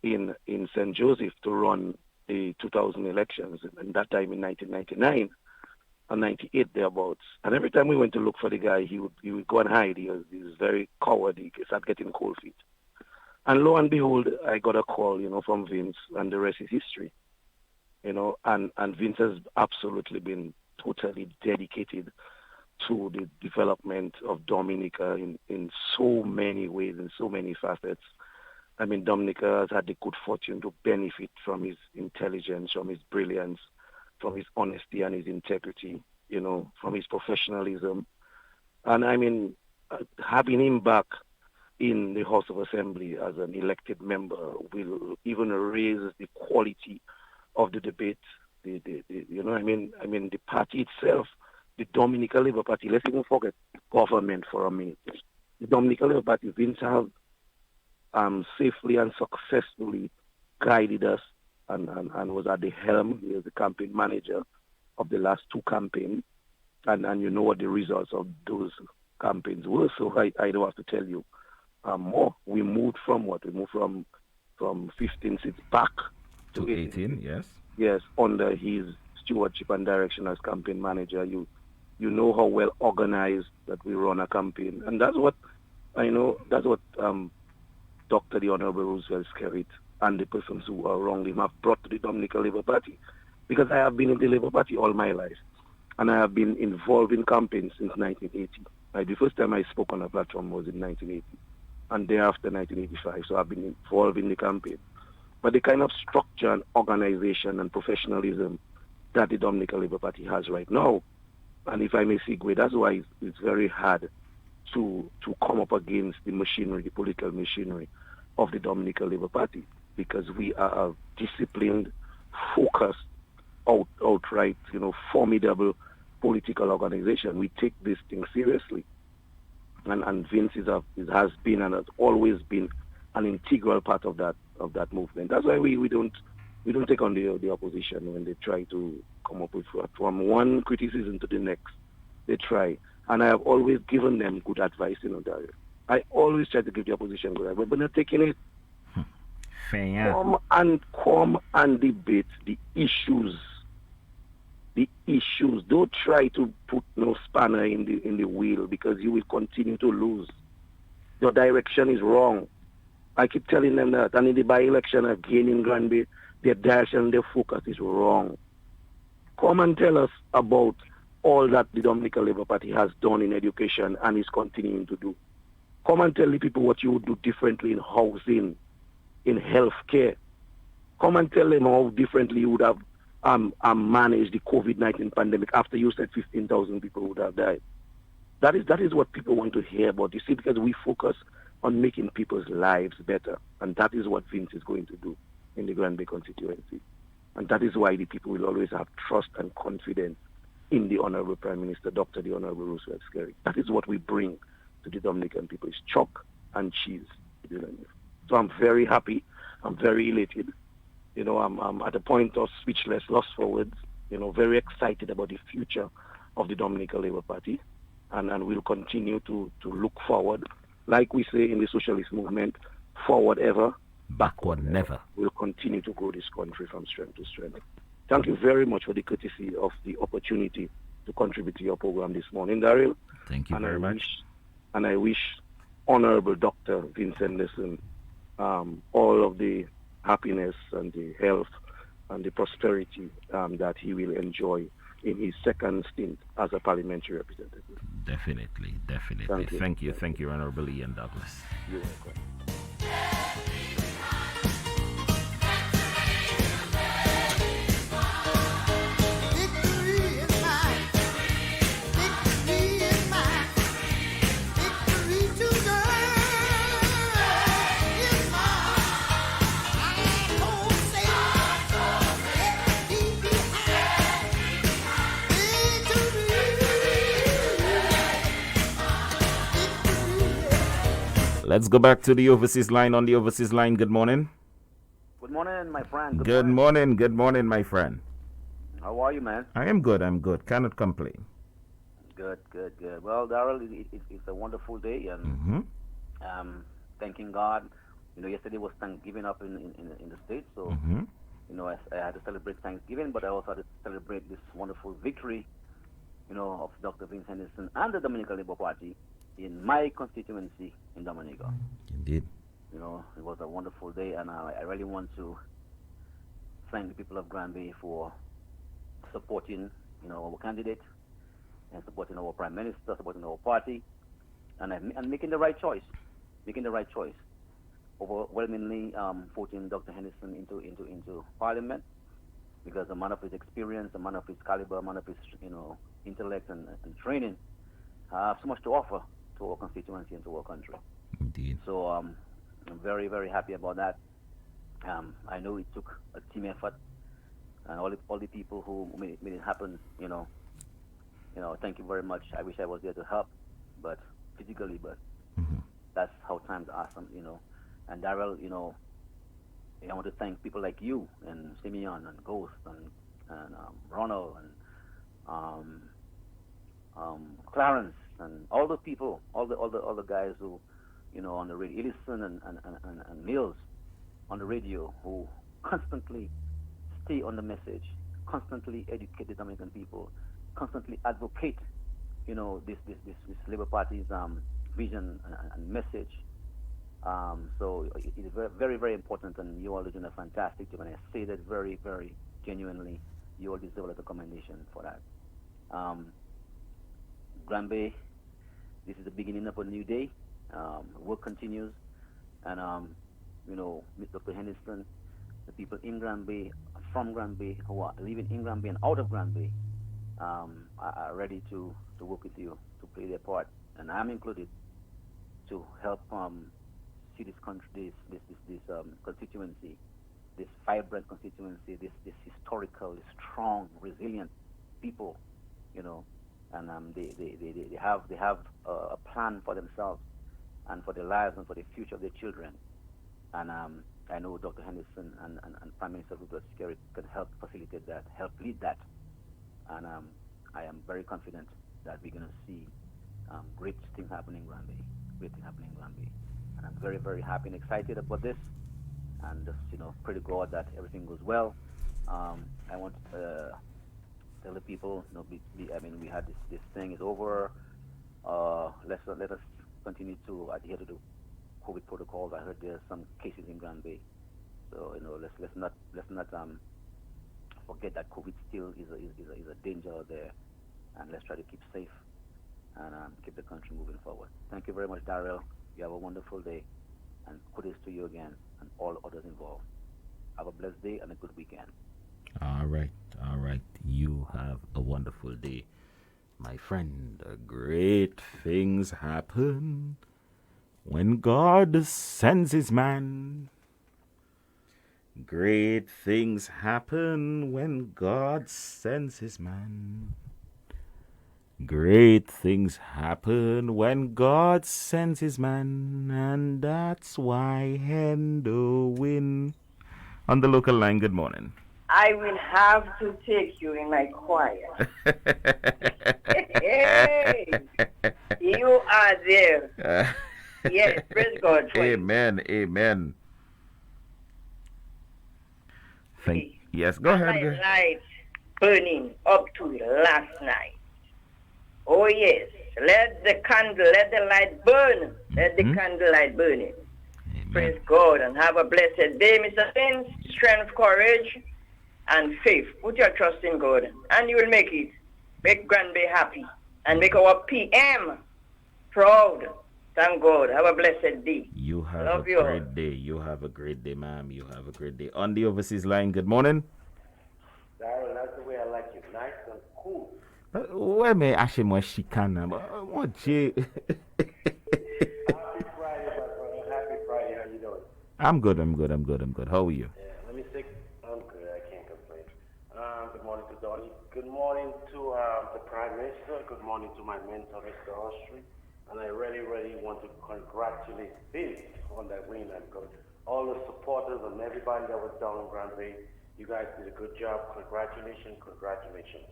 in St. Joseph to run the 2000 elections, and that time in 1999 or 98 thereabouts. And every time we went to look for the guy, he would go and hide. He was very cowardly. He started getting cold feet. And lo and behold, I got a call, from Vince, and the rest is history. And Vince has absolutely been totally dedicated to the development of Dominica in so many ways, in so many facets. I mean, Dominica has had the good fortune to benefit from his intelligence, from his brilliance, from his honesty and his integrity, from his professionalism. And I mean, having him back in the House of Assembly as an elected member will even raise the quality of the debate. The party itself, the Dominica Labour Party, let's even forget government for a minute. The Dominica Labour Party, Vince have safely and successfully guided us and was at the helm. He was the campaign manager of the last two campaigns. And you know what the results of those campaigns were, so I don't have to tell you more. We moved from what? We moved from 15 seats back to 18, yes. Yes, under his stewardship and direction as campaign manager. You know how well organized that we run a campaign. And that's what Dr. the Honorable Roosevelt Skerrit and the persons who are wrongly have brought to the Dominica Labour Party. Because I have been in the Labour Party all my life. And I have been involved in campaigns since 1980. The first time I spoke on a platform was in 1980. And thereafter 1985. So I've been involved in the campaign. But the kind of structure and organization and professionalism that the Dominica Labour Party has right now, and if I may segue, that's why it's very hard to come up against the machinery, the political machinery of the Dominica Labour Party, because we are a disciplined, focused, outright, formidable political organization. We take this thing seriously. And Vince has been and has always been an integral part of that movement. That's why we don't take on the opposition when they try to come up with from one criticism to the next. They try, and I have always given them good advice. Dario. I always try to give the opposition good advice, but not taking it. Fair. Come and debate the issues. The issues. Don't try to put no spanner in the wheel, because you will continue to lose. Your direction is wrong. I keep telling them that. And in the by-election again in Granby, their direction, their focus is wrong. Come and tell us about all that the Dominica Labour Party has done in education and is continuing to do. Come and tell the people what you would do differently in housing, in healthcare. Come and tell them how differently you would have managed the COVID-19 pandemic after you said 15,000 people would have died. That is what people want to hear about. You see, because we focus on making people's lives better. And that is what Vince is going to do in the Grand Bay constituency. And that is why the people will always have trust and confidence in the Honorable Prime Minister, Dr. the Honorable Roosevelt Skerrit. That is what we bring to the Dominican people. It's chalk and cheese. So I'm very happy. I'm very elated. I'm at a point of speechless, lost for words. Very excited about the future of the Dominica Labour Party. And we'll continue to look forward. Like we say in the socialist movement, forward ever, backward never. We'll continue to grow this country from strength to strength. Thank you very much for the courtesy of the opportunity to contribute to your program this morning, Daryl. Thank you very much. And I wish Honorable Dr. Vince Henderson all of the happiness and the health and the prosperity that he will enjoy in his second stint as a parliamentary representative. Definitely. Thank you, Honorable Ian Douglas. You're welcome. Let's go back to the overseas line. On the overseas line, good morning. Good morning, my friend. Good morning. Good morning, my friend. How are you, man? I am good. I'm good. Cannot complain. Good. Well, Darrell, it's a wonderful day, and thanking God. Yesterday was Thanksgiving up in the States, so I had to celebrate Thanksgiving, but I also had to celebrate this wonderful victory, of Dr. Vince Henderson and the Dominican Labour Party in my constituency in Dominica. Indeed. It was a wonderful day, and I really want to thank the people of Granby for supporting, our candidate, and supporting our prime minister, supporting our party, and making the right choice. Overwhelmingly voting Dr. Henderson into Parliament, because a man of his experience, a man of his caliber, a man of his intellect and training have so much to offer to our constituency and to our country. Indeed. So I'm very, very happy about that. I know it took a team effort, and all the people who made it happen. Thank you very much. I wish I was there to help, but physically, but that's how times are. And Darrell, I want to thank people like you and Simeon and Ghost and Ronald and Clarence and all the people, all the guys who, on the radio, Ellison and Mills on the radio, who constantly stay on the message, constantly educate the Dominican people, constantly advocate, this Labour Party's vision and message. So it is very, very, very important, and you all are doing a fantastic job, and I say that very, very genuinely. You all deserve a lot of commendation for that. Granby, this is the beginning of a new day. Work continues, and Dr. Henderson, the people in Granby, from Granby, who are living in Granby and out of Granby, are ready to work with you to play their part, and I'm included, to help see this country, this constituency, this vibrant constituency, this historical, strong, resilient people, and they have a plan for themselves and for their lives and for the future of their children. And I know Dr. Henderson and Prime Minister Rupert Skerrit can help facilitate that, help lead that. And I am very confident that we're going to see great things happening in Granby. And I'm very, very happy and excited about this. And just, pray to God that everything goes well. I want to tell the people, we had this thing is over. Let us continue to adhere to the COVID protocols. I heard there's some cases in Granby, so let's not forget that COVID still is a danger out there, and let's try to keep safe and keep the country moving forward. Thank you very much, Darrell. You have a wonderful day, and kudos to you again and all others involved. Have a blessed day and a good weekend. All right. You have a wonderful day, my friend. Great things happen when God sends his man. Great things happen when God sends his man. Great things happen when God sends his man, and that's why Hendo win. On the local line, good morning. I will have to take you in my choir. Hey, you are there. Yes, praise God for Amen. you. Amen. Yes, go ahead. My light burning up to last night. Oh yes, let the light burn. Let the candlelight burn it. Praise God, and have a blessed day, Mr. Vince. Strength, courage, and faith. Put your trust in God, and you will make it. Make Granby happy, and make our PM proud. Thank God. Have a blessed day. You have a great day. You have a great day, ma'am. You have a great day. On the overseas line, good morning. Darrell, that's the way I like you. Nice and cool. Where may I say more chicana? What J? Happy Friday, my brother. Happy Friday. How you doing? I'm good. How are you? Yeah, let me say I'm good. I can't complain. Good morning to Donnie. Good morning to the Prime Minister. Good morning to my mentor, Mr. Austri. And I really, really want to congratulate Vince on that win. And all the supporters and everybody that was down in Grand Bay, you guys did a good job. Congratulations, congratulations.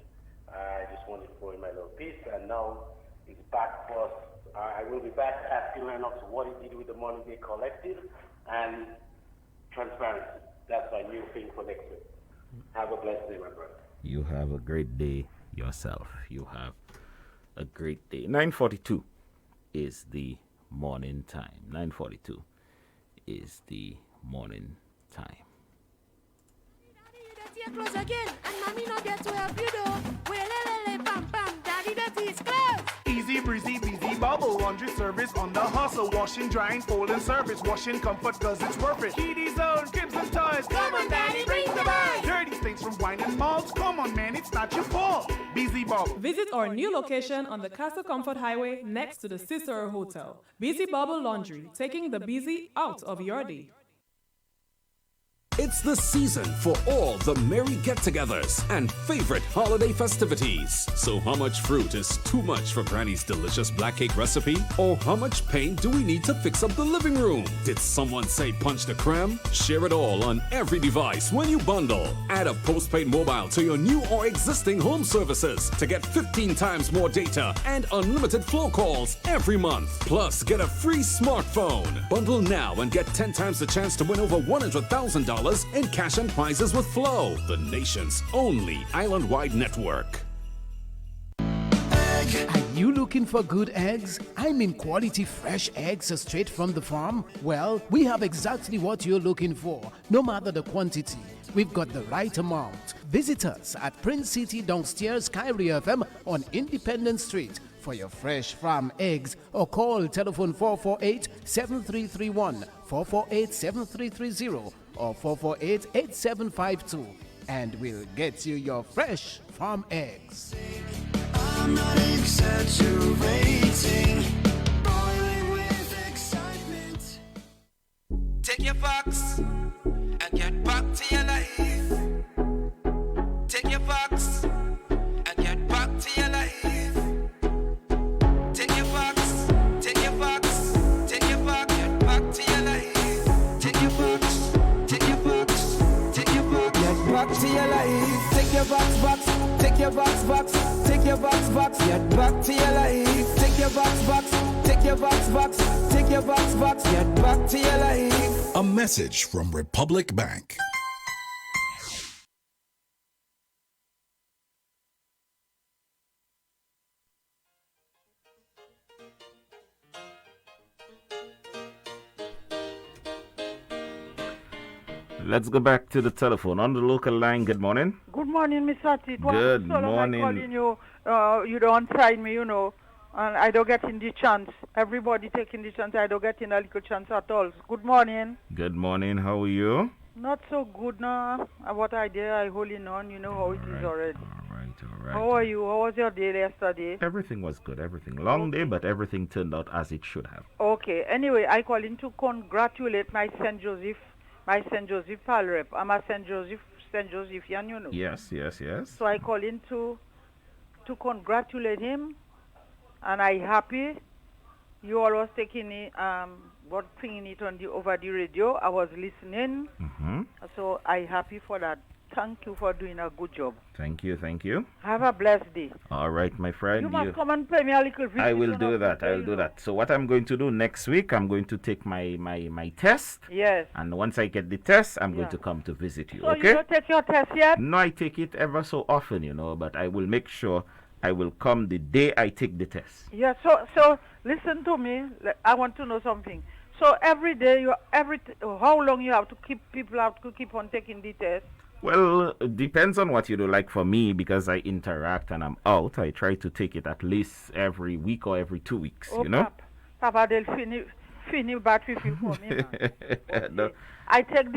I just wanted to throw in my little piece, and now it's back for us. I will be back asking Lennox what he did with the money they collected and transparency. That's my new thing for next week. Have a blessed day, my brother. You have a great day yourself. You have a great day. 9:42 is the morning time. 9:42 is the morning time. Close again, and mommy not there to help you though. Well, bam, bam, daddy, that is close. Easy breezy, busy bubble, laundry service on the hustle, washing, drying, folding service, washing comfort cause it's worth it. Kiddies zone, cribs and toys, come on daddy, bring the boys. Dirty stains from wine and malts, come on man, it's not your fault. Busy bubble. Visit our new location on the Castle Comfort Highway next to the Sister Hotel. Busy Bubble Laundry, taking the busy out of your day. It's the season for all the merry get-togethers and favorite holiday festivities. So how much fruit is too much for Granny's delicious black cake recipe? Or how much paint do we need to fix up the living room? Did someone say punch the creme? Share it all on every device when you bundle. Add a postpaid mobile to your new or existing home services to get 15 times more data and unlimited flow calls every month. Plus, get a free smartphone. Bundle now and get 10 times the chance to win over $100,000 in cash and prizes with Flow, the nation's only island-wide network. Are you looking for good eggs? I mean quality fresh eggs straight from the farm? Well, we have exactly what you're looking for, no matter the quantity. We've got the right amount. Visit us at Prince City downstairs Kyrie FM on Independence Street for your fresh farm eggs, or call telephone 448-7331, 448-7330, or 448-8752, and we'll get you your fresh farm eggs. I'm not exaggerating, boiling with excitement. Take your box and get back to your life. Take your box and get back to your life. Take your box, take your box, take your box, get back to your life. Take your box, take your box, take your box, get back to your life. Take your box, take your box, take your box, get back to your life. Take your box, take your box, take your box, get back to your life. A message from Republic Bank. Let's go back to the telephone. On the local line, good morning. Good morning, Miss Ati. Good so long morning. I'm calling you. You don't sign me, and I don't get in the chance. Everybody taking the chance. I don't get in a little chance at all. Good morning. Good morning. How are you? Not so good now. What I did, I holding on. You know how it is already. All right. How are you? How was your day yesterday? Everything was good. Everything. Long day, but everything turned out as it should have. Okay. Anyway, I call in to congratulate my St. Joseph Pal rep. I'm a St. Josephian, you know. Yes. So I call in to congratulate him, and I happy. You all was taking it, bringing it on over the radio. I was listening, so I happy for that. Thank you for doing a good job. Thank you. Have a blessed day. All right, my friend. You must come and pay me a little visit. I will do that. So what I'm going to do next week, I'm going to take my test. Yes. And once I get the test, I'm going to come to visit you. So okay? you don't take your test yet? No, I take it ever so often, but I will make sure I will come the day I take the test. Yeah. So listen to me. I want to know something. So every day, how long you have to keep on taking the test? Well, it depends on what you do. Like for me, because I interact and I'm out, I try to take it at least every week or every 2 weeks, Papa, they'll finish battery for me. Okay. No. I take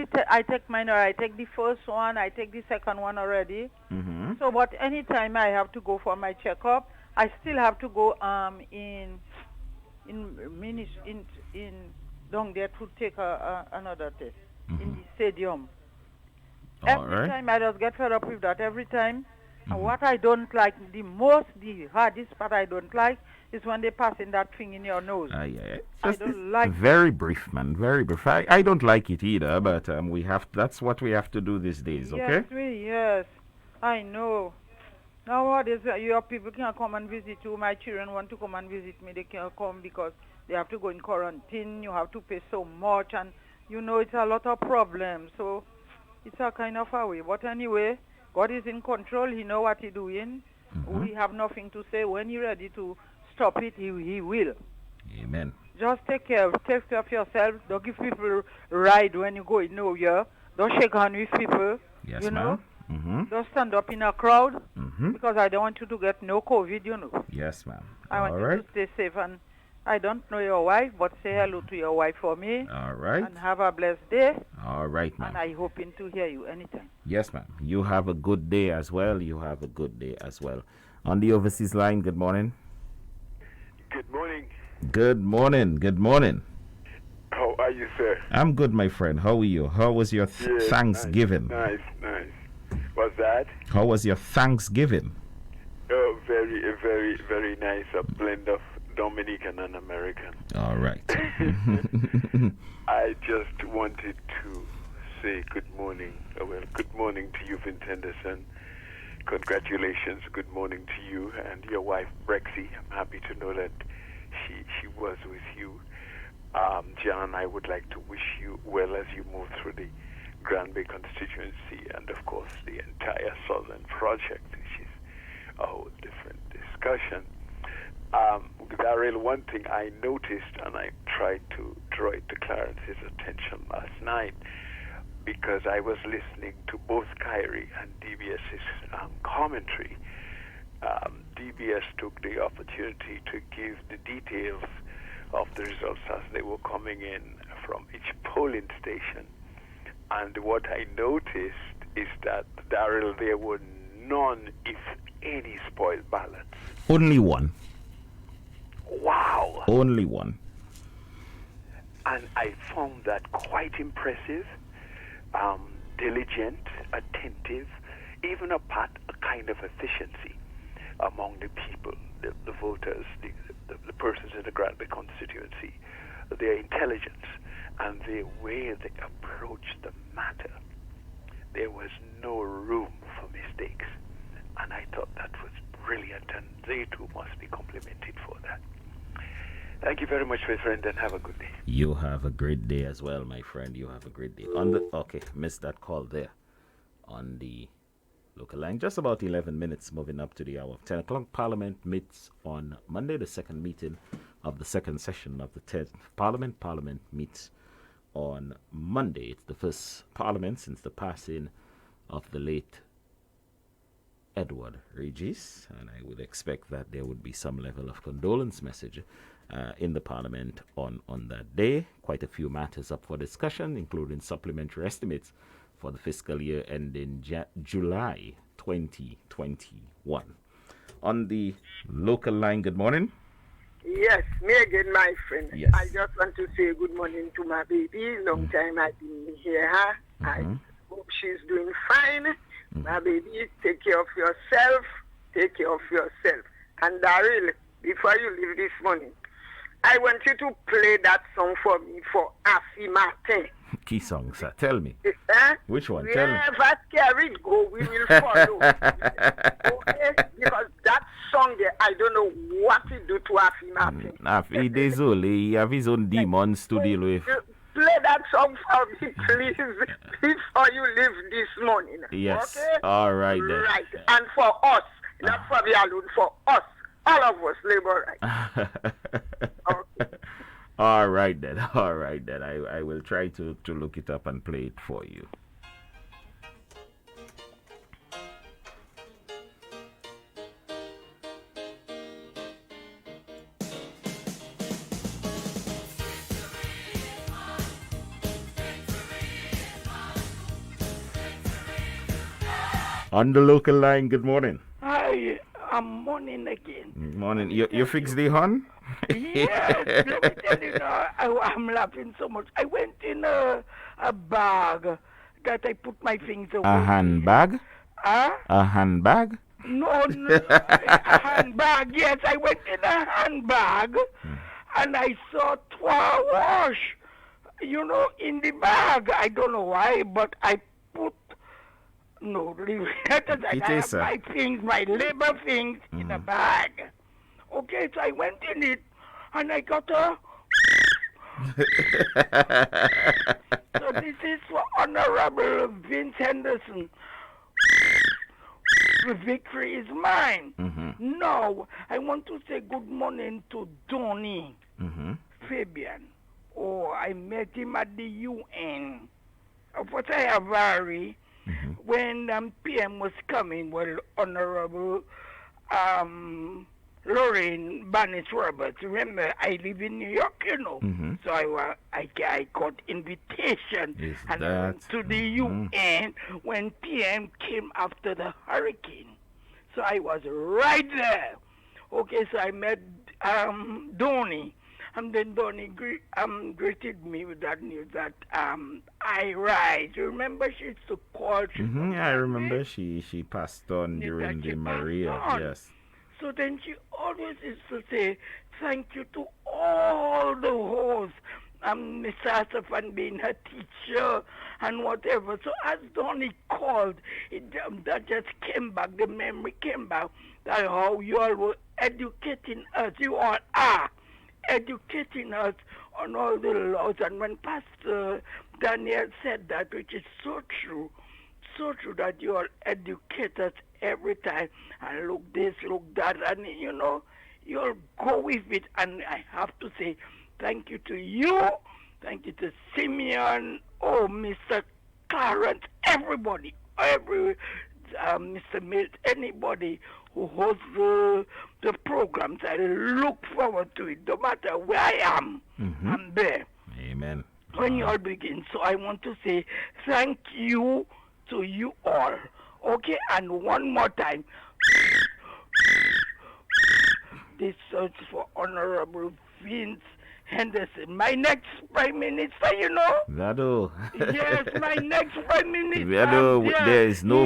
mine, or I take the first one, I take the second one already. So, but anytime I have to go for my checkup, I still have to go in down there to take another test in the stadium. Every time I just get fed up with that. Every time, what I don't like the hardest part I don't like is when they passing that thing in your nose. Yeah. I don't like very brief, man. Very brief. I don't like it either, but that's what we have to do these days, okay? Yes, I know. Nowadays, your people can't come and visit you. My children want to come and visit me. They can't come because they have to go in quarantine. You have to pay so much, and it's a lot of problems. So it's a kind of a way. But anyway, God is in control. He know what He's doing. We have nothing to say. When He's ready to stop it, He will. Amen. Just take care of yourself. Don't give people ride when you go in nowhere. Don't shake hands with people. Yes, ma'am. Don't stand up in a crowd because I don't want you to get no COVID, Yes, ma'am. I want you to stay safe. And I don't know your wife, but say hello to your wife for me. All right. And have a blessed day. All right, ma'am. And I hoping to hear you anytime. Yes, ma'am. You have a good day as well. You have a good day as well. On the overseas line, good morning. Good morning. Good morning. Good morning. How are you, sir? I'm good, my friend. How are you? How was your Thanksgiving? Nice. What's that? How was your Thanksgiving? Oh, very nice. A blend of Dominican and American. All right. I just wanted to say good morning. Good morning to you, Vince Henderson. Congratulations. Good morning to you and your wife, Brexy. I'm happy to know that she was with you. John, I would like to wish you well as you move through the Granby constituency and, of course, the entire Southern project, which is a whole different discussion. Daryl, one thing I noticed, and I tried to draw it to Clarence's attention last night, because I was listening to both Kyrie and DBS's commentary. DBS took the opportunity to give the details of the results as they were coming in from each polling station. And what I noticed is that, Daryl, there were none, if any, spoiled ballots. Only one. Wow. Only one. And I found that quite impressive, diligent, attentive, even a kind of efficiency among the people, the voters, the persons in the Granby constituency, their intelligence and the way they approached the matter. There was no room for mistakes. And I thought that was brilliant, and they too must be complimented for that. Thank you very much, my friend, and have a good day. You have a great day as well, my friend. You have a great day. Missed that call there on the local line. Just about 11 minutes moving up to the hour of 10 o'clock. Parliament meets on Monday, the second meeting of the second session of the 10th Parliament. Parliament meets on Monday. It's the first Parliament since the passing of the late Edward Regis, and I would expect that there would be some level of condolence message in the Parliament on that day. Quite a few matters up for discussion, including supplementary estimates for the fiscal year ending July 2021. On the local line, good morning. Yes, me again, my friend. Yes. I just want to say good morning to my baby. Long time I didn't hear her. I hope she's doing fine. My baby, take care of yourself. Take care of yourself. And Daryl, before you leave this morning, I want you to play that song for me for Afi Martin. Key song, sir. Tell me. Which one? Tell me. Wherever Kerry go, we will follow. Okay? Because that song there, I don't know what it do to Afi Martin. He have his own demons to deal with. Play that song for me, please, before you leave this morning. Yes. Okay? All right then. Right. And for us, not for me alone, for us, all of us, labor rights. Okay. All right then. I will try to look it up and play it for you. On the local line, good morning. Hi, I'm morning again. Morning. You fixed the horn? Yes, let me tell you now, I'm laughing so much. I went in a bag that I put my things away. A handbag? Huh? A handbag? No, a handbag. Yes, I went in a handbag and I saw 12 wash, in the bag. I don't know why, but I put, no, leave it. I It is, have sir. my things, my labor things in a bag. Okay, so I went in it and I got a. So this is for Honorable Vince Henderson. The victory is mine. Now, I want to say good morning to Donny Fabian. Oh, I met him at the UN. What I have very when PM was coming, well, Honorable Lorraine Barnes Roberts. Remember, I live in New York, so I got invitation and I went to the UN when PM came after the hurricane. So I was right there. Okay, so I met Donny. And then Donny greeted me with that news that I rise. You remember she used to call. I remember she passed on during the Maria. Yes. So then she always used to say, thank you to all the hosts. Mr. Asafan being her teacher and whatever. So as Donny called, that just came back, the memory came back, that how you all were educating us. You all are educating us on all the laws. And when Pastor Daniel said that, which is so true that you all educate us every time, and look this, look that, and you'll go with it. And I have to say thank you to you, thank you to Simeon, Mr. Clarence, everybody, Mr. Milt, anybody who hosts the programs. I look forward to it. No matter where I am, I'm there. Amen. When you all begin. So I want to say thank you to you all. Okay, and one more time. This search for Honorable Vince Henderson, my next Prime Minister, That'll. Yes, my next Prime Minister. There is no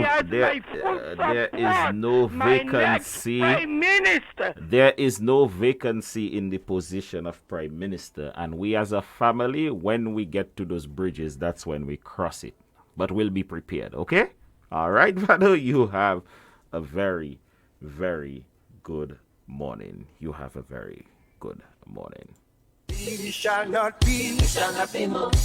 My next vacancy. Prime Minister. There is no vacancy in the position of Prime Minister, and we as a family, when we get to those bridges, that's when we cross it. But we'll be prepared, okay? All right, Vado, you have a very, very good morning. You have a very good morning. We shall not be, we shall not be moved.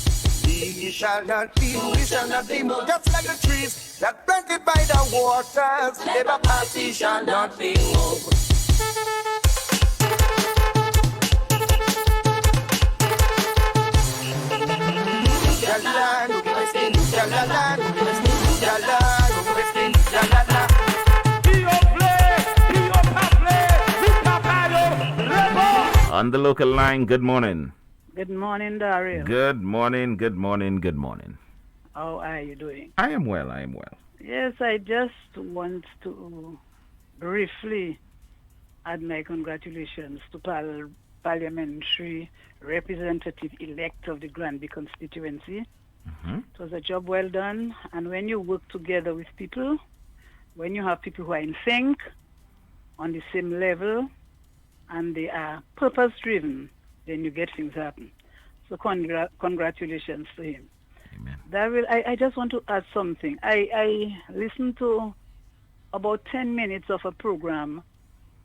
We shall not be, we shall not be moved. Just like the trees that planted by the waters, never pass, we shall not be moved. On the local line, good morning. Good morning, Dario. Good morning, good morning, good morning. How are you doing? I am well, I am well. Yes, I just want to briefly add my congratulations to parliamentary representative-elect of the Granby constituency. It was a job well done, and when you work together with people, when you have people who are in sync, on the same level, and they are purpose-driven, then you get things happen. So congratulations to him. Amen. I just want to add something. I listened to about 10 minutes of a program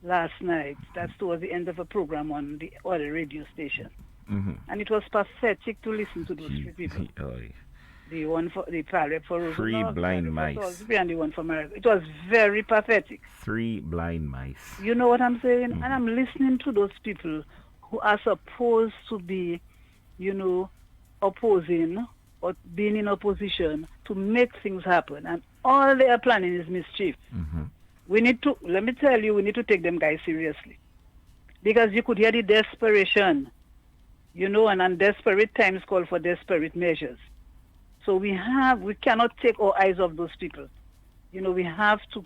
last night. That's towards the end of a program on the other radio station. And it was pathetic to listen to those three people. The one for the pilot for Roosevelt. Three blind mice. And the one for America. It was very pathetic. Three blind mice. You know what I'm saying? And I'm listening to those people who are supposed to be, opposing or being in opposition to make things happen. And all they are planning is mischief. We need to, let me tell you, we need to take them guys seriously. Because you could hear the desperation, and desperate times call for desperate measures. So we cannot take our eyes off those people. We have to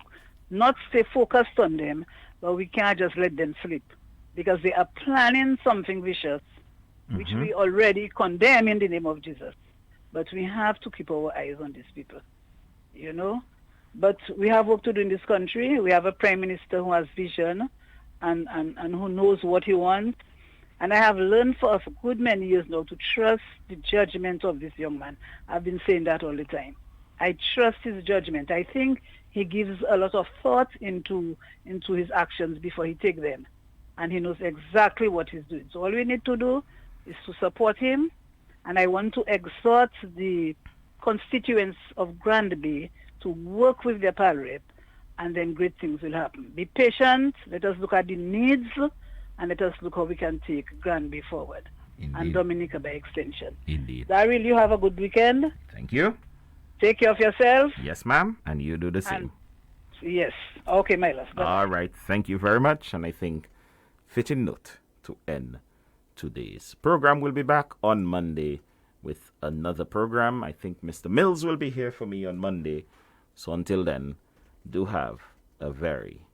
not stay focused on them, but we can't just let them slip. Because they are planning something vicious, which we already condemn in the name of Jesus. But we have to keep our eyes on these people, But we have work to do in this country. We have a prime minister who has vision and who knows what he wants. And I have learned for a good many years now to trust the judgment of this young man. I've been saying that all the time. I trust his judgment. I think he gives a lot of thought into his actions before he takes them. And he knows exactly what he's doing. So all we need to do is to support him. And I want to exhort the constituents of Granby to work with their pal rep, and then great things will happen. Be patient. Let us look at the needs, and let us look how we can take Granby forward. Indeed. And Dominica by extension. Indeed. Daryl, you have a good weekend. Thank you. Take care of yourself. Yes, ma'am. And you do the same. Yes. Okay, my love. Bye. All right. Thank you very much. And I think fitting note to end today's program. We'll be back on Monday with another program. I think Mr. Mills will be here for me on Monday. So until then, do have a very,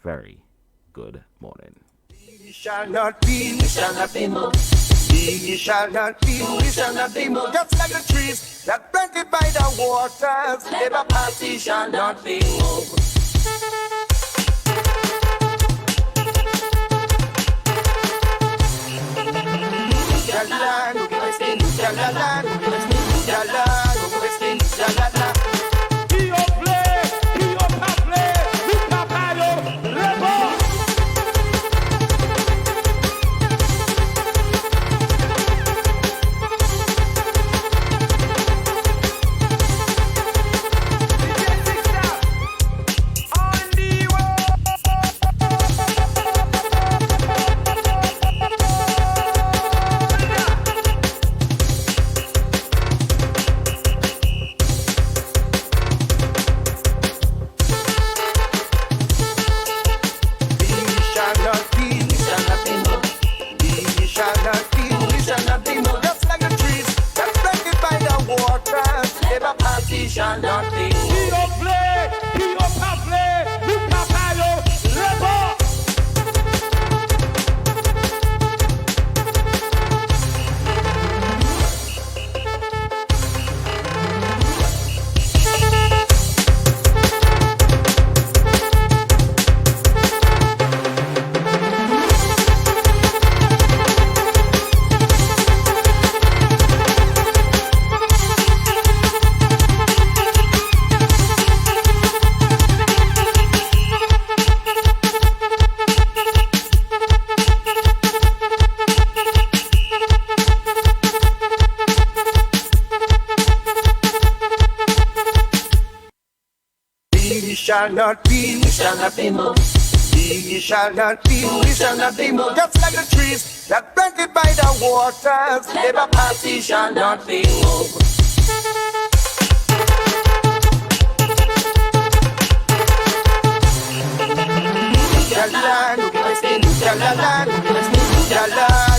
very good morning. We shall not be, we shall not be moved. We shall not be, we shall not be moved. Just like the trees that planted by the waters, never pass, we shall not be moved. Shall not be. Shall not be, we shall not be moved. We shall not be, we shall not be moved. Just like the trees that planted by the waters, never pass, we shall not be moved. Jalan, Jalan, Jalan, Jalan.